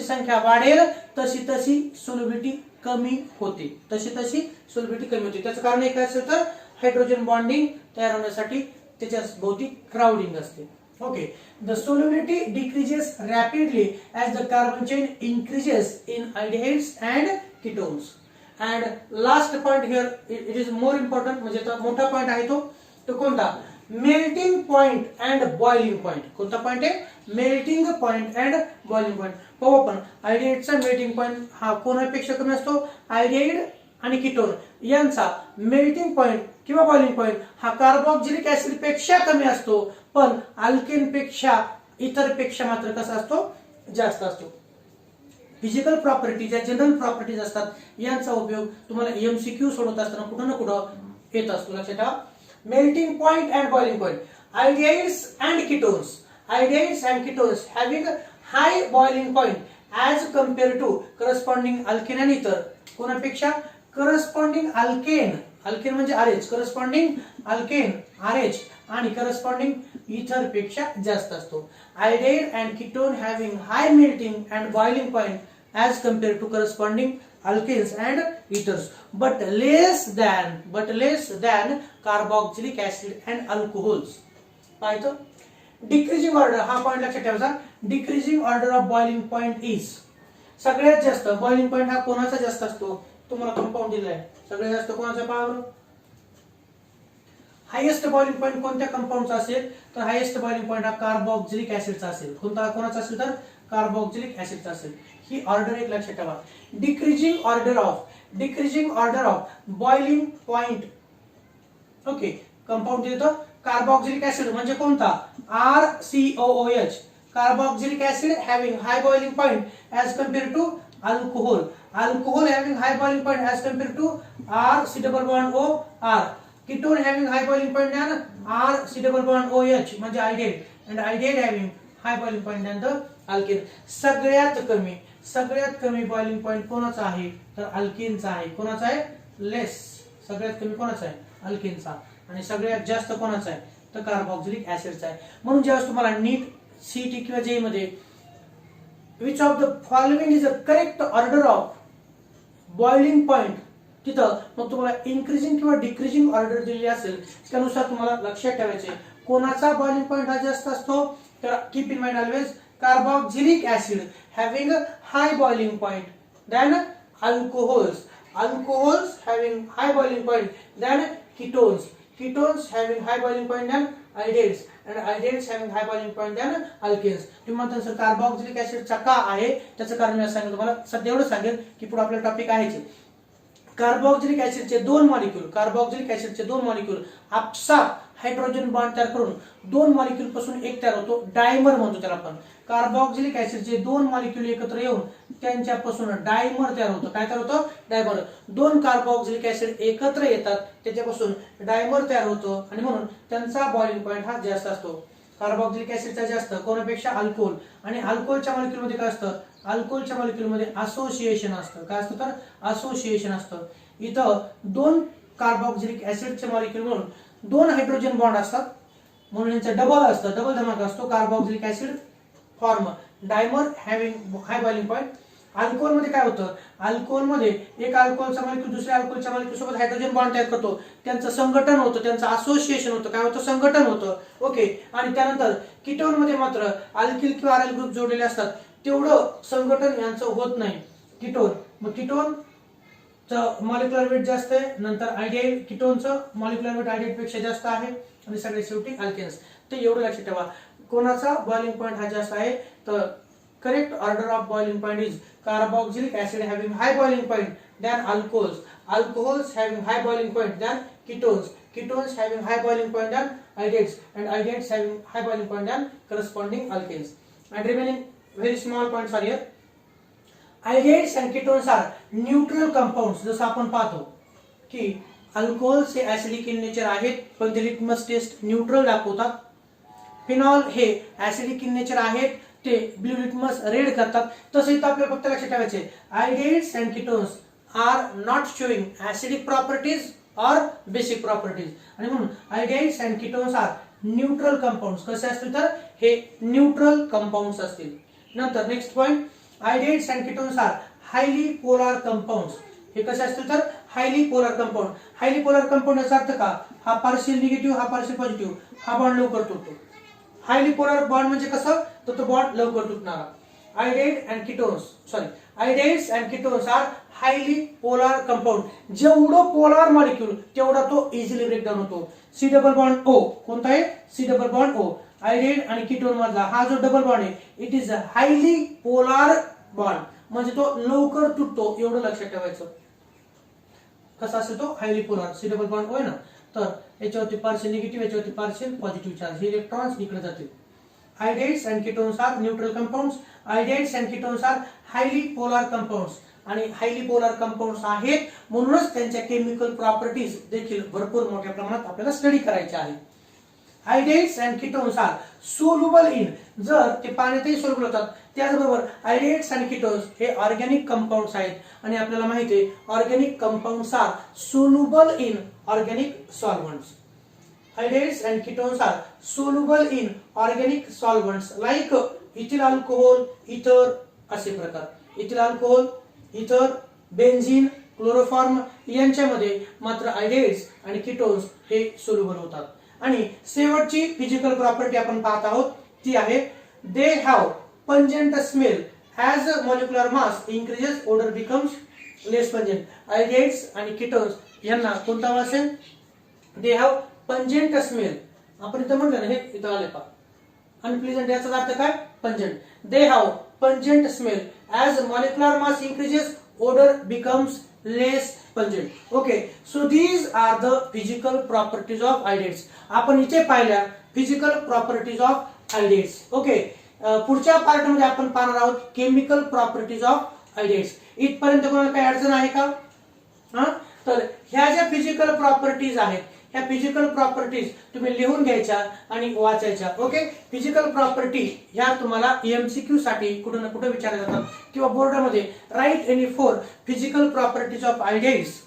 संख्या वाढेल तशी तशी सोल्युबिलिटी कमी होते, तशी तशी सोल्युबिलिटी कमी होते. त्याचं कारण एक असेल तर हायड्रोजन बॉन्डिंग तयार होण्यासाठी त्याच्या भोवती क्राउडिंग असते. Okay, the solubility decreases rapidly as the carbon chain increases in aldehydes and ketones. And last point here, it is more important, म्हणजे तो मोठा पॉइंट आहे तो कोणता? Melting point and boiling point. कोणता पॉइंट आहे? Melting point and boiling point. पाहू आपण आल्डिहाइडचा मेल्टिंग पॉइंट हा कोणापेक्षा कमी असतो? आल्डिहाइड आणि कीटोन यांचा मेल्टिंग पॉइंट किंवा बॉइलिंग पॉइंट हा कार्बोक्सिलिक ऍसिड पेक्षा कमी असतो, पण अल्केन पेक्षा इतर पेक्षा मात्र कसा असतो? जास्त असतो. फिजिकल प्रॉपर्टी ज्या जनरल प्रॉपर्टीज असतात यांचा उपयोग तुम्हाला एमसीक्यू सोडवत असताना कुठं ना कुठं येत असतो. लक्षात ठेवा. Melting point and boiling point. aldehydes and ketones having high boiling point as compared to corresponding alkane and ether. कोणापेक्षा? corresponding alkane म्हणजे RH, corresponding alkane RH आणि corresponding ether पेक्षा जास्त असतो. aldehyde and ketone having high melting and boiling point as compared to corresponding alkanes and ethers, but less than carboxylic acid and alcohols. पाहिजे. डिक्रीजिंग ऑर्डर हा पॉइंट लक्षात ठेवायचा. Decreasing order of boiling point is सगळ्यात जास्त बॉइलिंग पॉइंट हा कोणाचा जास्त असतो? तुम्हाला कंपाऊंड दिलाय. सगळ्यात जास्त कोणाचा पावर? हायेस्ट बॉइलिंग पॉइंट कोणत्या कंपाऊंडचा असेल तर हायेस्ट बॉइलिंग पॉइंट हा कार्बोक्सिलिक ऍसिडचा असेल. कोणाचा असेल तर कार्बोक्सिलिक ऍसिडचा असेल. ही ऑर्डर एक लक्षात ठेवा. Decreasing order of boiling point. Okay, compound देतो कार्बोक्सिलिक ऍसिड म्हणजे कोणता? RCOOH. Carboxylic acid having high boiling point as compared to alcohol. Alcohol having high boiling point as compared to RC+OR. ketone having high boiling point than RC+OH म्हणजे aldehyde, and aldehyde having high boiling point than the alkene. सगळ्यात कमी बॉइलिंग पॉइंट कोणाचा आहे तर अल्केनचा आहे. कोणाचा आहे? लेस. सगळ्यात कमी कोणाचा आहे? अल्केनचा. आणि सगळ्यात जास्त कोणाचा आहे तर कार्बोक्सिलिक ऍसिडचा आहे. म्हणून जेव्हा तुम्हाला नीट सीटी किंवा जे मध्ये which of the following is a correct order of boiling point तिथं मग तुम्हाला इन्क्रीजिंग किंवा डिक्रीजिंग ऑर्डर दिली असेल त्यानुसार तुम्हाला लक्षात ठेवायचे कोणाचा बॉइलिंग पॉइंट हा जास्त असतो तर keep in mind always carboxylic acid having high boiling point then alcohols having high boiling point than ketones having high boiling point than aldehydes, and aldehydes having high boiling point than alkenes. तुम्ही म्हणता सर कार्बोक्सिलिक ऍसिडचा का आहे त्याचं कारण मी सांगेन तुम्हाला. सध्या एवढं सांगेन की पुढे आपला टॉपिक आहे. कार्बोक्सिलिक ऍसिडचे दोन मॉलिक्यूल आपसात हायड्रोजन बॉन्ड तयार करून दोन मॉलिक्यूल पासून एक तयार होतो. डायमर म्हणतो त्याला आपण. कार्बोक्सिलिक ऍसिडचे दोन मॉलिक्यूल एकत्र येऊन त्यांच्यापासून डायमर तयार होतो. काय तयार होतं? डायमर. दोन कार्बोक्सिलिक ऍसिड एकत्र येतात त्याच्यापासून डायमर तयार होतो आणि म्हणून त्यांचा बॉइलिंग पॉइंट हा जास्त असतो. कार्बोक्सिलिक ऍसिडचा जास्त कोणापेक्षा? अल्कोहोल. आणि अल्कोहोलच्या मॉलिक्यूल मध्ये काय असतं? अल्कोहोलच्या मॉलिक्यूल मध्ये असोसिएशन असतं. काय असतं तर असोसिएशन असतं. इथं दोन कार्बोक्सिलिक ऍसिडचे मॉलिक्यूल म्हणून दोन हायड्रोजन बॉन्ड असतात म्हणून यांचा डबल असतं. डबल धमाका असतो. Carboxylic acid form dimer having high boiling point. Alcohol मध्ये काय होतं? अल्कोहोल मध्ये एक अल्कोहोलचा मॉलिक्यूल दुसऱ्या अल्कोहोलच्या मॉलिक्यूल सोबत हायड्रोजन बॉन्ड तयार करतो. त्यांचं संघटन होतं. त्यांचं असोसिएशन होतं. काय होतं? संघटन होतं. ओके. आणि त्यानंतर कीटोन मध्ये मात्र अल्किल किंवा आरएल ग्रुप जोडलेले असतात. तेवढं संघटन यांचं होत नाही. मग कीटोन मॉलिक्युलर वेट जास्त आहे. नंतर आयडियल कीटोनचं मॉलिक्युलर वेट आयडियल पेक्षा जास्त आहे आणि सगळे शेवटी अल्केन्स. ते एवढं लक्षात ठेवा. कोणाचा बॉइलिंग पॉइंट हा जास्त आहे तर correct order of boiling point is carboxylic acid having high boiling point than alcohols having high boiling point than ketones having high boiling point than aldehydes, and aldehydes having high boiling point than corresponding alkanes. And remaining very small points are here. Aldehydes and ketones are neutral compounds. जसं आपण पाहतो की अल्कोहोल्स हे ऍसिडिक इन नेचर आहेत पण ते लिटमस टेस्ट न्यूट्रल दाखवतात. फिनॉल हे ऍसिडिक इन नेचर आहेत ते ब्लू लिटमस रेड करतात. तसं इथं आपल्याला फक्त लक्षात ठेवायचे aldehydes and ketones are not showing acidic properties or basic properties. आणि म्हणून aldehydes and ketones are neutral compounds. कसे असतील तर हे न्यूट्रल कंपाऊंड्स असतील. नंतर next point aldehydes and ketones are highly polar compounds. हे कसे असतील तर highly polar compound. Highly polar compound याचा अर्थ का, हा पार्शियल निगेटिव्ह हा पार्शियल पॉझिटिव्ह, हा बॉन्ड लवकर तुटतो. हायली पोलर बॉन्ड म्हणजे कसं, तर तो बॉन्ड लवकर तुटणारा. Iodide and ketones iodides and ketones are highly polar compound. जेवढं पोलर मॉलिक्यूल तेवढा तो इझिली ब्रेकडाऊन होतो. सी डबल बॉन्ड ओ कोणता आहे, C double bond O. Iodide आणि कीटोन मधला हा जो डबल बॉन्ड आहे it is a highly polar bond, म्हणजे तो लवकर तुटतो, एवढं लक्षात ठेवायचं. कसा असेल तो highly polar, C double bond O आहे ना, तर याच्यावरती पार्शियल निगेटिव्ह याच्यावरती पार्शियल पॉझिटिव्ह चार्ज, हे इलेक्ट्रॉन्स इकडे जातील. Aldehydes and ketones are neutral compounds. Aldehydes and ketones are highly polar compounds, आणि हायली पोलर कंपाऊंड्स आहेत म्हणूनच त्यांच्या केमिकल प्रॉपर्टीज देखील भरपूर मोठ्या प्रमाणात आपल्याला स्टडी करायच्या आहेत. Aldehydes and ketones are soluble in, जर ते पाण्यातही सोल्युबल होतात. त्याचबरोबर आयोडाइड्स आणि कीटोन्स हे ऑर्गॅनिक कंपाऊंड्स आहेत, आणि आपल्याला माहिती आहे organic compounds are soluble in organic solvents. Iodides and ketones are soluble in organic solvents like ethyl alcohol, ether असे प्रकार. इथिल अल्कोहोल, इथर, बेन्झीन, क्लोरोफॉर्म यांच्यामध्ये मात्र आयोडाइड्स आणि कीटोन्स हे सोल्युबल होतात. आणि शेवटची फिजिकल प्रॉपर्टी आपण पाहत आहोत ती आहे they have pungent smell as molecular mass increases odour becomes less pungent. Aldehydes आणि कीटोन्स यांना कोणता वास आहे, दे हॅव पंजेंट स्मेल. आपण इथं म्हणलं ना, हे इथं आले पा अनप्लेजंट, याचा अर्थ काय, pungent. They have pungent smell as molecular mass increases odour becomes less pungent. Okay, so these are the physical properties of aldehydes. आपण इथे पाहिल्या physical properties of aldehydes. Okay, पुढच्या पार्ट मध्ये आपण पाहणार आहोत केमिकल प्रॉपर्टीज ऑफ आयोडाइड्स. इथपर्यंत कोणाला काही अडचण आहे का? तर ह्या ज्या फिजिकल प्रॉपर्टीज आहेत, ह्या फिजिकल प्रॉपर्टीज तुम्ही लिहून घ्यायच्या आणि वाचायच्या. ओके, फिजिकल प्रॉपर्टी ह्या तुम्हाला एमसीक्यू साठी कुठे ना कुठे विचारल्या जातात, किंवा बोर्डामध्ये write any 4 physical properties of iodides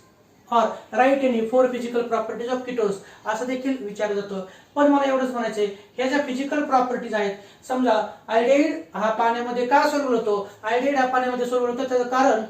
और write any 4 physical properties of ketones असं देखील विचारलं जातं. पण मला एवढंच म्हणायचंय, ह्या ज्या फिजिकल प्रॉपर्टीज आहेत, समजा आयोडाइड हा पाण्यामध्ये का सोल्युबल होतो, आयोडाइड हा पाण्यामध्ये सोल्युबल होतो त्याचं कारण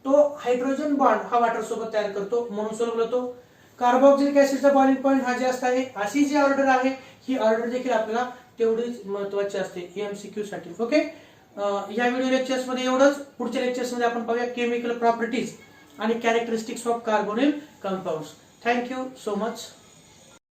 तो हायड्रोजन बॉन्ड हा वॉटर सोबत तयार करतो म्हणून सोल्युबल होतो. कार्बोक्सिलिक ऍसिडचा बॉइलिंग पॉइंट हा जास्त आहे. अशी जी ऑर्डर आहे ही ऑर्डर देखील आपल्याला तेवढीच महत्त्वाची असते एमसीक्यू साठी. ओके, या व्हिडिओ लेक्चर्स मध्ये एवढंच. पुढच्या लेक्चर्स मध्ये आपण पाहूया केमिकल प्रॉपर्टीज आणि characteristics of carbonyl compounds. Thank you so much.